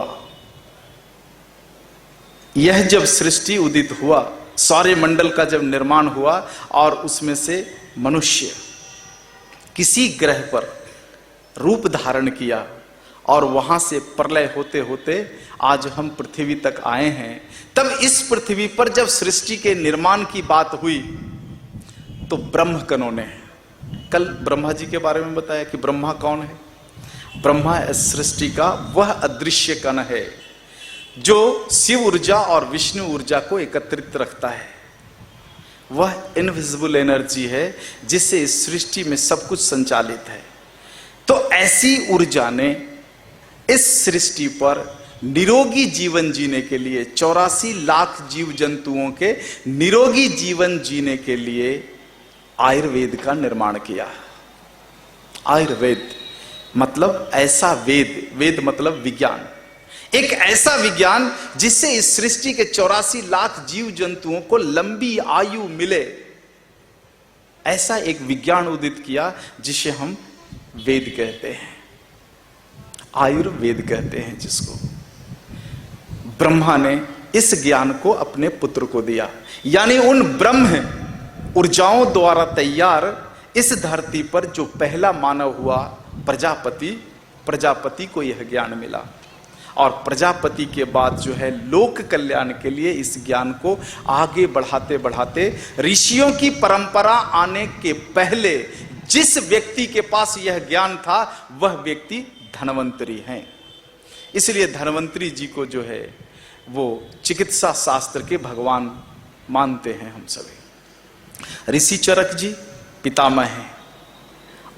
यह जब सृष्टि उदित हुआ, सौर्य मंडल का जब निर्माण हुआ और उसमें से मनुष्य किसी ग्रह पर रूप धारण किया और वहां से प्रलय होते होते आज हम पृथ्वी तक आए हैं, तब इस पृथ्वी पर जब सृष्टि के निर्माण की बात हुई तो ब्रह्म कनों ने, कल ब्रह्मा जी के बारे में बताया कि ब्रह्मा कौन है। ब्रह्मा सृष्टि का वह अदृश्य कण है जो शिव ऊर्जा और विष्णु ऊर्जा को एकत्रित रखता है। वह इनविजिबल एनर्जी है जिससे इस सृष्टि में सब कुछ संचालित है। तो ऐसी ऊर्जा ने इस सृष्टि पर निरोगी जीवन जीने के लिए, 84 लाख जीव जंतुओं के निरोगी जीवन जीने के लिए आयुर्वेद का निर्माण किया। आयुर्वेद मतलब ऐसा वेद, वेद मतलब विज्ञान, एक ऐसा विज्ञान जिससे इस सृष्टि के 84 लाख जीव जंतुओं को लंबी आयु मिले। ऐसा एक विज्ञान उदित किया जिसे हम वेद कहते हैं, आयुर्वेद कहते हैं जिसको। ब्रह्मा ने इस ज्ञान को अपने पुत्र को दिया, यानी उन ब्रह्म ऊर्जाओं द्वारा तैयार इस धरती पर जो पहला मानव हुआ प्रजापति, प्रजापति को यह ज्ञान मिला। और प्रजापति के बाद जो है लोक कल्याण के लिए इस ज्ञान को आगे बढ़ाते बढ़ाते ऋषियों की परंपरा आने के पहले जिस व्यक्ति के पास यह ज्ञान था वह व्यक्ति धन्वंतरी हैं। इसलिए धन्वंतरी जी को जो है वो चिकित्सा शास्त्र के भगवान मानते हैं हम सभी। ऋषि चरक जी पितामह हैं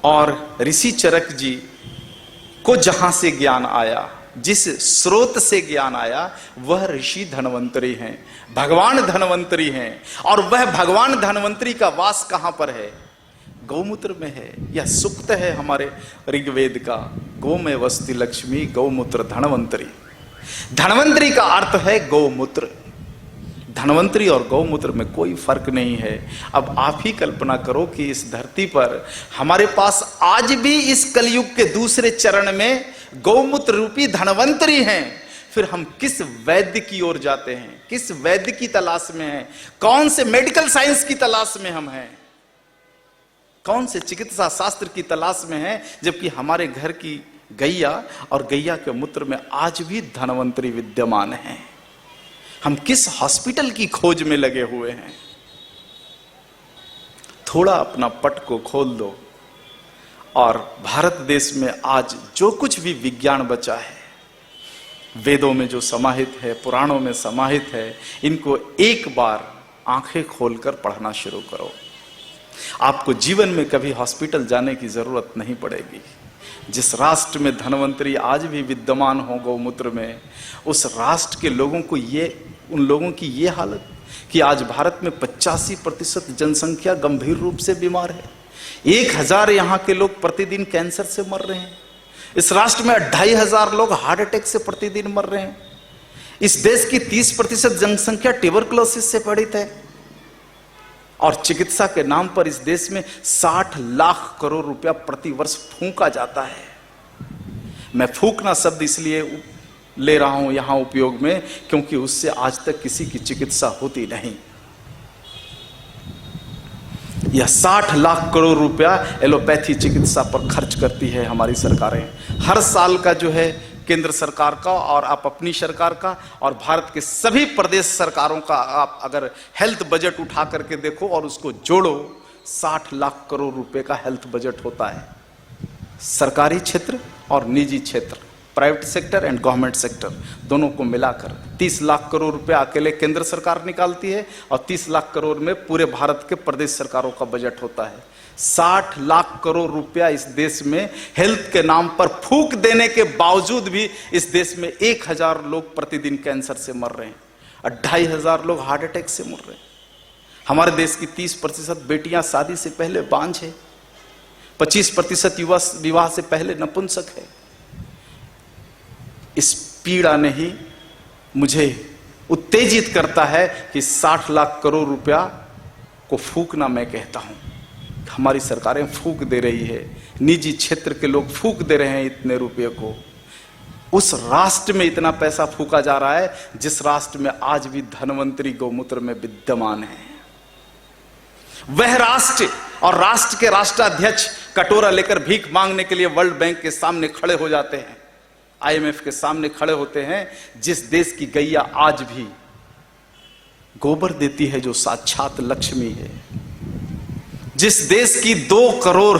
और ऋषि चरक जी को जहां से ज्ञान आया, जिस स्रोत से ज्ञान आया, वह ऋषि धन्वंतरी हैं, भगवान धन्वंतरी हैं। और वह भगवान धन्वंतरी का वास कहां पर है? गौमूत्र में है। यह सूक्त है हमारे ऋग्वेद का, गौ में वसति लक्ष्मी गौमूत्र धन्वंतरी। धन्वंतरी का अर्थ है गौमूत्र। धन्वंतरी और गौमूत्र में कोई फर्क नहीं है। अब आप ही कल्पना करो कि इस धरती पर हमारे पास आज भी इस कलयुग के दूसरे चरण में गौमूत्र रूपी धन्वंतरी हैं, फिर हम किस वैद्य की ओर जाते हैं? किस वैद्य की तलाश में हैं? कौन से मेडिकल साइंस की तलाश में हम हैं? कौन से चिकित्सा शास्त्र की तलाश में हैं? जबकि हमारे घर की गैया और गैया के मूत्र में आज भी धन्वंतरी विद्यमान हैं। हम किस हॉस्पिटल की खोज में लगे हुए हैं? थोड़ा अपना पट को खोल दो और भारत देश में आज जो कुछ भी विज्ञान बचा है, वेदों में जो समाहित है, पुराणों में समाहित है, इनको एक बार आंखें खोलकर पढ़ना शुरू करो। आपको जीवन में कभी हॉस्पिटल जाने की जरूरत नहीं पड़ेगी। जिस राष्ट्र में धन्वंतरी आज भी विद्यमान हो गौमूत्र में, उस राष्ट्र के लोगों को उन लोगों की ये हालत कि आज भारत में 85% जनसंख्या गंभीर रूप से बीमार है। 1000 यहाँ के लोग प्रतिदिन कैंसर से मर रहे हैं। इस राष्ट्र में 2500 लोग हार्ट अटैक से प्रतिदिन मर रहे हैं। इस देश की 30% जनसंख्या ट्यूबरकुलोसिस से पीड़ित है। और चिकित्सा के नाम पर इस देश में 60 लाख करोड़ रुपया प्रति वर्ष फूंका जाता है। मैं फूंकना शब्द इसलिए ले रहा हूं यहां उपयोग में क्योंकि उससे आज तक किसी की चिकित्सा होती नहीं। यह 60 लाख करोड़ रुपया एलोपैथी चिकित्सा पर खर्च करती है हमारी सरकारें। हर साल का जो है केंद्र सरकार का और आप अपनी सरकार का और भारत के सभी प्रदेश सरकारों का आप अगर हेल्थ बजट उठा करके देखो और उसको जोड़ो, 60 लाख करोड़ रुपए का हेल्थ बजट होता है। सरकारी क्षेत्र और निजी क्षेत्र, private sector and government sector दोनों को मिलाकर 30 लाख करोड़ रुपए अकेले केंद्र सरकार निकालती है और 30 लाख करोड़ में पूरे भारत के प्रदेश सरकारों का बजट होता है। 60 लाख करोड़ रुपया इस देश में हेल्थ के नाम पर फूंक देने के बावजूद भी इस देश में 1000 लोग प्रतिदिन कैंसर से मर रहे हैं और 2500 लोग हार्ट अटैक से मर रहे हैं। हमारे देश की 30% बेटियां शादी से पहले बांझ है, 25% युवा विवाह से पहले नपुंसक है। इस पीड़ा ने ही मुझे उत्तेजित करता है कि 60 लाख करोड़ रुपया को फूंकना मैं कहता हूं। हमारी सरकारें फूंक दे रही है, निजी क्षेत्र के लोग फूंक दे रहे हैं इतने रुपये को। उस राष्ट्र में इतना पैसा फूंका जा रहा है जिस राष्ट्र में आज भी धन्वंतरी गौमूत्र में विद्यमान है। वह राष्ट्र और राष्ट्र के राष्ट्राध्यक्ष कटोरा लेकर भीख मांगने के लिए वर्ल्ड बैंक के सामने खड़े हो जाते हैं, IMF के सामने खड़े होते हैं। जिस देश की गैया आज भी गोबर देती है जो साक्षात लक्ष्मी है, जिस देश की 2 करोड़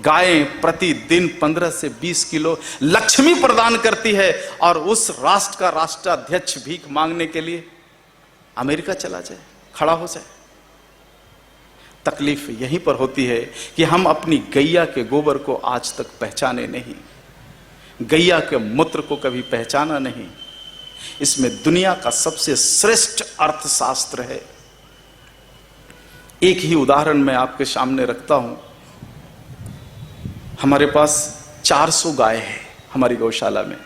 गायें प्रतिदिन 15 से 20 किलो लक्ष्मी प्रदान करती है, और उस राष्ट्र का राष्ट्राध्यक्ष भीख मांगने के लिए अमेरिका चला जाए, खड़ा हो जाए। तकलीफ यहीं पर होती है कि हम अपनी गैया के गोबर को आज तक पहचाने नहीं, गैया के मूत्र को कभी पहचाना नहीं। इसमें दुनिया का सबसे श्रेष्ठ अर्थशास्त्र है। एक ही उदाहरण मैं आपके सामने रखता हूं। हमारे पास 400 गाय है हमारी गौशाला में।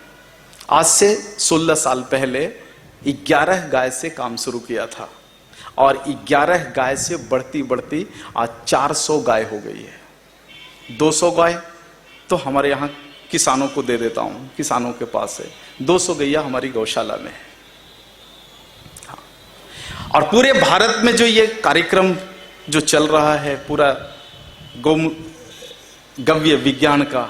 आज से 16 साल पहले 11 गाय से काम शुरू किया था, और 11 गाय से बढ़ती बढ़ती आज 400 गाय हो गई है। 200 गाय तो हमारे यहाँ किसानों को दे देता हूं, किसानों के पास है। 200 गैया हमारी गौशाला में है। हाँ। और पूरे भारत में जो ये कार्यक्रम जो चल रहा है, पूरा गव्य विज्ञान का,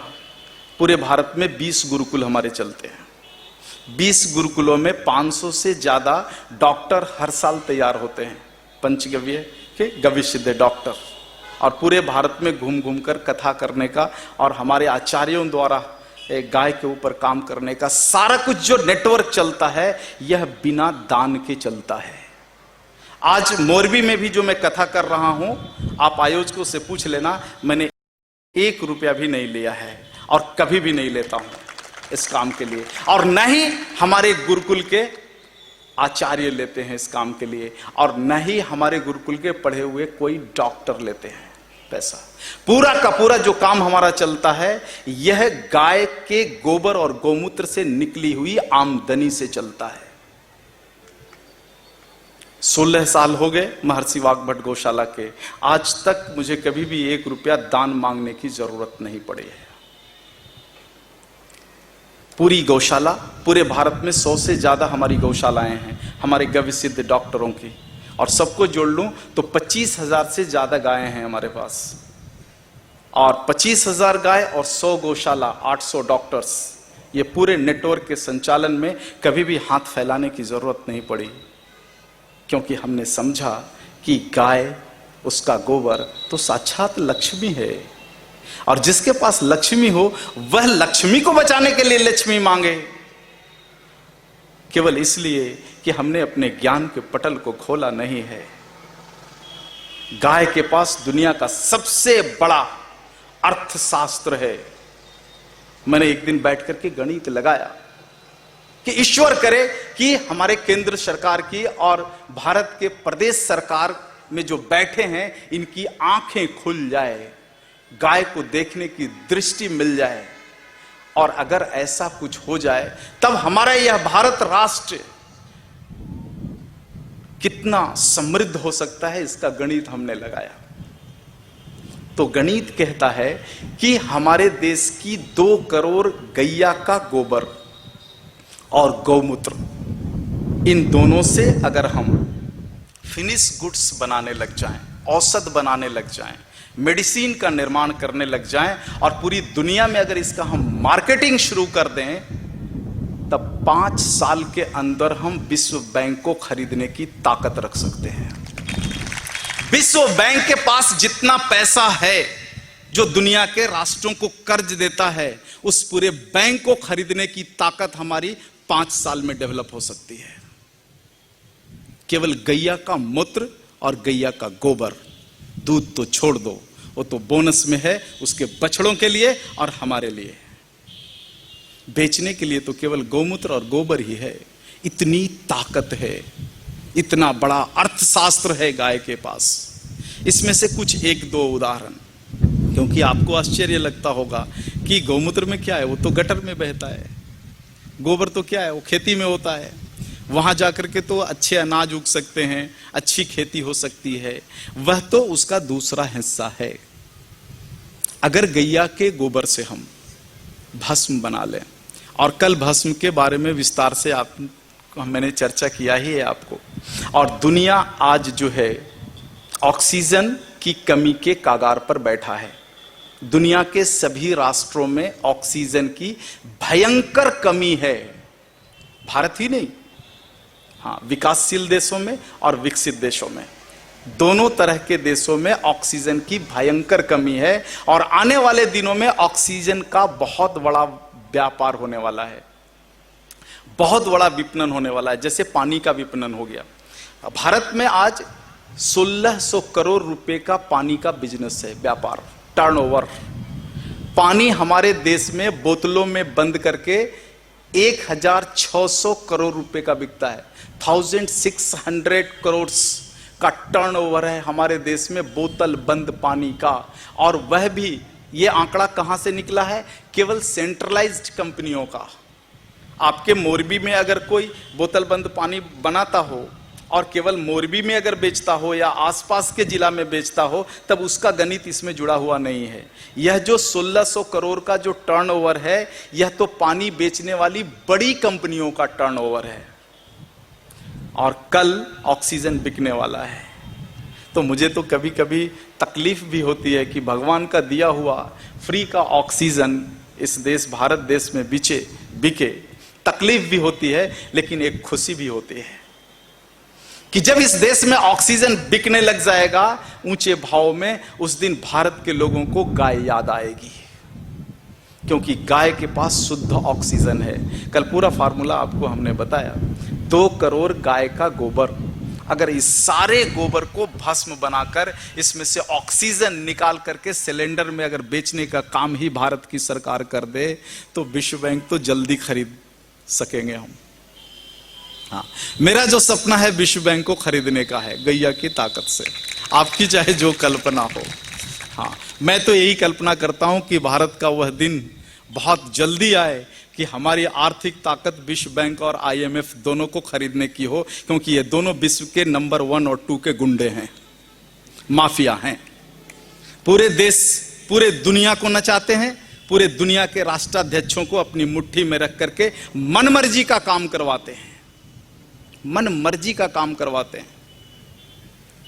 पूरे भारत में 20 गुरुकुल हमारे चलते हैं। 20 गुरुकुलों में 500 से ज्यादा डॉक्टर हर साल तैयार होते हैं, पंचगव्य के गव्य सिद्ध डॉक्टर। और पूरे भारत में घूम घूम कर कथा करने का और हमारे आचार्यों द्वारा गाय के ऊपर काम करने का सारा कुछ जो नेटवर्क चलता है, यह बिना दान के चलता है। आज मोरबी में भी जो मैं कथा कर रहा हूं, आप आयोजकों से पूछ लेना, मैंने 1 रुपया भी नहीं लिया है और कभी भी नहीं लेता हूं इस काम के लिए, और न ही हमारे गुरुकुल के आचार्य लेते हैं इस काम के लिए, और न ही हमारे गुरुकुल के पढ़े हुए कोई डॉक्टर लेते हैं पैसा। पूरा का पूरा जो काम हमारा चलता है, यह गाय के गोबर और गौमूत्र से निकली हुई आमदनी से चलता है। 16 साल हो गए महर्षि वाग्भट गौशाला के, आज तक मुझे कभी भी 1 रुपया दान मांगने की जरूरत नहीं पड़ी है। पूरी गौशाला, पूरे भारत में 100 से ज्यादा हमारी गौशालाएं हैं हमारे गव्य सिद्ध डॉक्टरों की, और सबको जोड़ लूं तो 25,000 से ज्यादा गायें हैं हमारे पास। और 25,000 गाय और 100 गौशाला, 800 डॉक्टर्स, ये पूरे नेटवर्क के संचालन में कभी भी हाथ फैलाने की जरूरत नहीं पड़ी, क्योंकि हमने समझा कि गाय, उसका गोबर तो साक्षात लक्ष्मी है, और जिसके पास लक्ष्मी हो वह लक्ष्मी को बचाने के लिए लक्ष्मी मांगे, केवल इसलिए कि हमने अपने ज्ञान के पटल को खोला नहीं है। गाय के पास दुनिया का सबसे बड़ा अर्थशास्त्र है। मैंने एक दिन बैठ करके गणित लगाया कि ईश्वर करे कि हमारे केंद्र सरकार की और भारत के प्रदेश सरकार में जो बैठे हैं, इनकी आंखें खुल जाए, गाय को देखने की दृष्टि मिल जाए, और अगर ऐसा कुछ हो जाए तब हमारा यह भारत राष्ट्र कितना समृद्ध हो सकता है, इसका गणित हमने लगाया। तो गणित कहता है कि हमारे देश की 2 करोड़ गैया का गोबर और गौमूत्र, इन दोनों से अगर हम फिनिश गुड्स बनाने लग जाएं, औषध बनाने लग जाएं, मेडिसिन का निर्माण करने लग जाएं, और पूरी दुनिया में अगर इसका हम मार्केटिंग शुरू कर दें, तब 5 साल के अंदर हम विश्व बैंक को खरीदने की ताकत रख सकते हैं। विश्व बैंक के पास जितना पैसा है जो दुनिया के राष्ट्रों को कर्ज देता है, उस पूरे बैंक को खरीदने की ताकत हमारी 5 साल में डेवलप हो सकती है। केवल गैया का मूत्र और गैया का गोबर, दूध तो छोड़ दो, वो तो बोनस में है उसके बछड़ों के लिए और हमारे लिए। बेचने के लिए तो केवल गौमूत्र और गोबर ही है। इतनी ताकत है, इतना बड़ा अर्थशास्त्र है गाय के पास। इसमें से कुछ 1-2 उदाहरण, क्योंकि आपको आश्चर्य लगता होगा कि गौमूत्र में क्या है, वो तो गटर में बहता है। गोबर तो क्या है, वो खेती में होता है, वहां जाकर के तो अच्छे अनाज उग सकते हैं, अच्छी खेती हो सकती है, वह तो उसका दूसरा हिस्सा है। अगर गैया के गोबर से हम भस्म बना लें, और कल भस्म के बारे में विस्तार से मैंने चर्चा किया ही है आपको, और दुनिया आज जो है ऑक्सीजन की कमी के कागार पर बैठा है। दुनिया के सभी राष्ट्रों में ऑक्सीजन की भयंकर कमी है, भारत ही नहीं, हाँ, विकासशील देशों में और विकसित देशों में। दोनों तरह के देशों में ऑक्सीजन की भयंकर कमी है और आने वाले दिनों में ऑक्सीजन का बहुत बड़ा व्यापार होने वाला है, बहुत बड़ा विपणन होने वाला है, जैसे पानी का विपणन हो गया। भारत में आज 1600 करोड़ रुपए का पानी का बिजनेस है, व्यापार, टर्नओवर। पानी हमारे देश में बोतलों में बंद करके 1600 करोड़ रुपए का बिकता है। 1600 करोड़ का टर्नओवर है हमारे देश में बोतल बंद पानी का। और वह भी, ये आंकड़ा कहां से निकला है? केवल सेंट्रलाइज्ड कंपनियों का। आपके मोरबी में अगर कोई बोतल बंद पानी बनाता हो और केवल मोरबी में अगर बेचता हो या आसपास के जिला में बेचता हो, तब उसका गणित इसमें जुड़ा हुआ नहीं है। यह जो 1600 करोड़ का जो टर्नओवर है, यह तो पानी बेचने वाली बड़ी कंपनियों का टर्नओवर है और कल ऑक्सीजन बिकने वाला है। तो मुझे तो कभी कभी तकलीफ भी होती है कि भगवान का दिया हुआ फ्री का ऑक्सीजन इस देश, भारत देश में बिके। तकलीफ भी होती है, लेकिन एक खुशी भी होती है कि जब इस देश में ऑक्सीजन बिकने लग जाएगा ऊंचे भाव में, उस दिन भारत के लोगों को गाय याद आएगी, क्योंकि गाय के पास शुद्ध ऑक्सीजन है। कल पूरा फार्मूला आपको हमने बताया। 2 करोड़ गाय का गोबर, अगर इस सारे गोबर को भस्म बनाकर इसमें से ऑक्सीजन निकाल करके सिलेंडर में अगर बेचने का काम ही भारत की सरकार कर दे, तो विश्व बैंक तो जल्दी खरीद सकेंगे हम। हाँ, मेरा जो सपना है विश्व बैंक को खरीदने का है, गैया की ताकत से। आपकी चाहे जो कल्पना हो। हाँ, मैं तो यही कल्पना करता हूं कि भारत का वह दिन बहुत जल्दी आए कि हमारी आर्थिक ताकत विश्व बैंक और IMF दोनों को खरीदने की हो, क्योंकि ये दोनों विश्व के नंबर 1 और 2 के गुंडे हैं, माफिया हैं। पूरे देश, पूरे दुनिया को नचाते हैं, पूरे दुनिया के राष्ट्राध्यक्षों को अपनी मुट्ठी में रख करके मनमर्जी का काम करवाते हैं, मनमर्जी का काम करवाते हैं।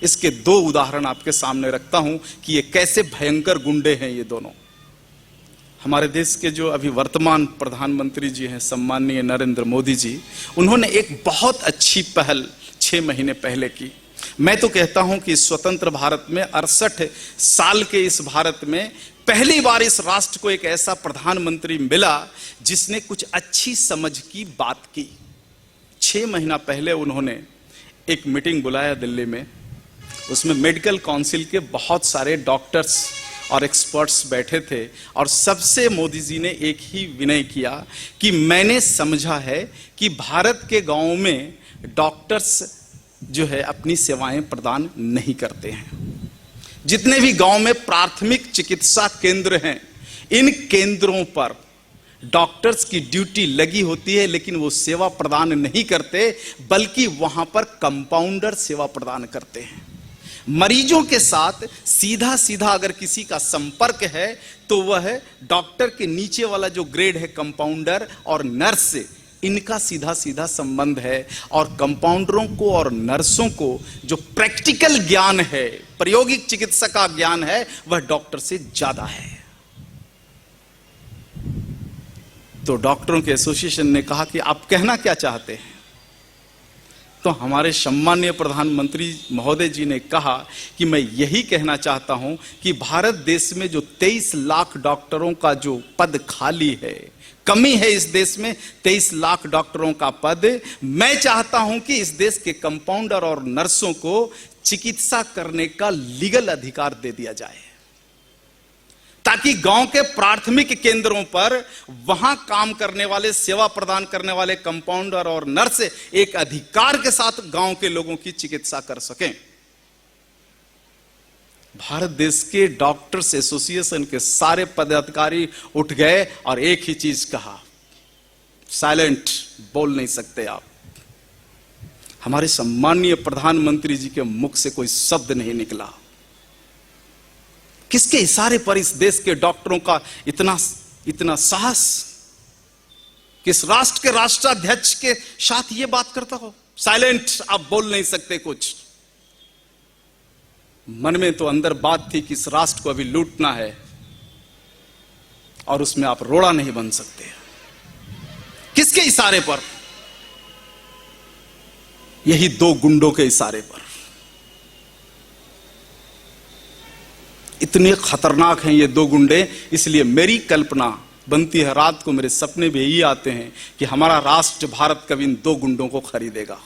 इसके 2 उदाहरण आपके सामने रखता हूं कि ये कैसे भयंकर गुंडे हैं ये दोनों। हमारे देश के जो अभी वर्तमान प्रधानमंत्री जी हैं, सम्माननीय नरेंद्र मोदी जी, उन्होंने एक बहुत अच्छी पहल 6 महीने पहले की। मैं तो कहता हूं कि स्वतंत्र भारत में 68 साल के इस भारत में पहली बार इस राष्ट्र को एक ऐसा प्रधानमंत्री मिला जिसने कुछ अच्छी समझ की बात की। 6 महीना पहले उन्होंने एक मीटिंग बुलाया दिल्ली में। उसमें मेडिकल काउंसिल के बहुत सारे डॉक्टर्स और एक्सपर्ट्स बैठे थे और सबसे मोदी जी ने एक ही विनय किया कि मैंने समझा है कि भारत के गांवों में डॉक्टर्स जो है अपनी सेवाएं प्रदान नहीं करते हैं। जितने भी गांव में प्राथमिक चिकित्सा केंद्र हैं, इन केंद्रों पर डॉक्टर्स की ड्यूटी लगी होती है, लेकिन वो सेवा प्रदान नहीं करते, बल्कि वहां पर कंपाउंडर सेवा प्रदान करते हैं। मरीजों के साथ सीधा सीधा अगर किसी का संपर्क है तो वह डॉक्टर के नीचे वाला जो ग्रेड है कंपाउंडर और नर्स से, इनका सीधा सीधा संबंध है। और कंपाउंडरों को और नर्सों को जो प्रैक्टिकल ज्ञान है, प्रायोगिक चिकित्सा का ज्ञान है, वह डॉक्टर से ज्यादा है। तो डॉक्टरों के एसोसिएशन ने कहा कि आप कहना क्या चाहते हैं? तो हमारे सम्माननीय प्रधानमंत्री महोदय जी ने कहा कि मैं यही कहना चाहता हूं कि भारत देश में जो 23 लाख डॉक्टरों का जो पद खाली है, कमी है इस देश में 23 लाख डॉक्टरों का पद। मैं चाहता हूं कि इस देश के कंपाउंडर और नर्सों को चिकित्सा करने का लीगल अधिकार दे दिया जाए, ताकि गांव के प्राथमिक केंद्रों पर वहां काम करने वाले, सेवा प्रदान करने वाले कंपाउंडर और नर्स एक अधिकार के साथ गांव के लोगों की चिकित्सा कर सकें। भारत देश के डॉक्टर्स एसोसिएशन के सारे पदाधिकारी उठ गए और एक ही चीज कहा, साइलेंट, बोल नहीं सकते आप। हमारे सम्माननीय प्रधानमंत्री जी के मुख से कोई शब्द नहीं निकला। किसके इशारे पर इस देश के डॉक्टरों का इतना साहस? किस राष्ट्र के राष्ट्राध्यक्ष के साथ ये बात करता हो? साइलेंट, आप बोल नहीं सकते कुछ। मन में तो अंदर बात थी कि इस राष्ट्र को अभी लूटना है और उसमें आप रोड़ा नहीं बन सकते। किसके इशारे पर? यही 2 गुंडों के इशारे पर। इतने खतरनाक हैं ये दो गुंडे, इसलिए मेरी कल्पना बनती है, रात को मेरे सपने भी यही आते हैं कि हमारा राष्ट्र भारत कभी इन दो गुंडों को खरीदेगा।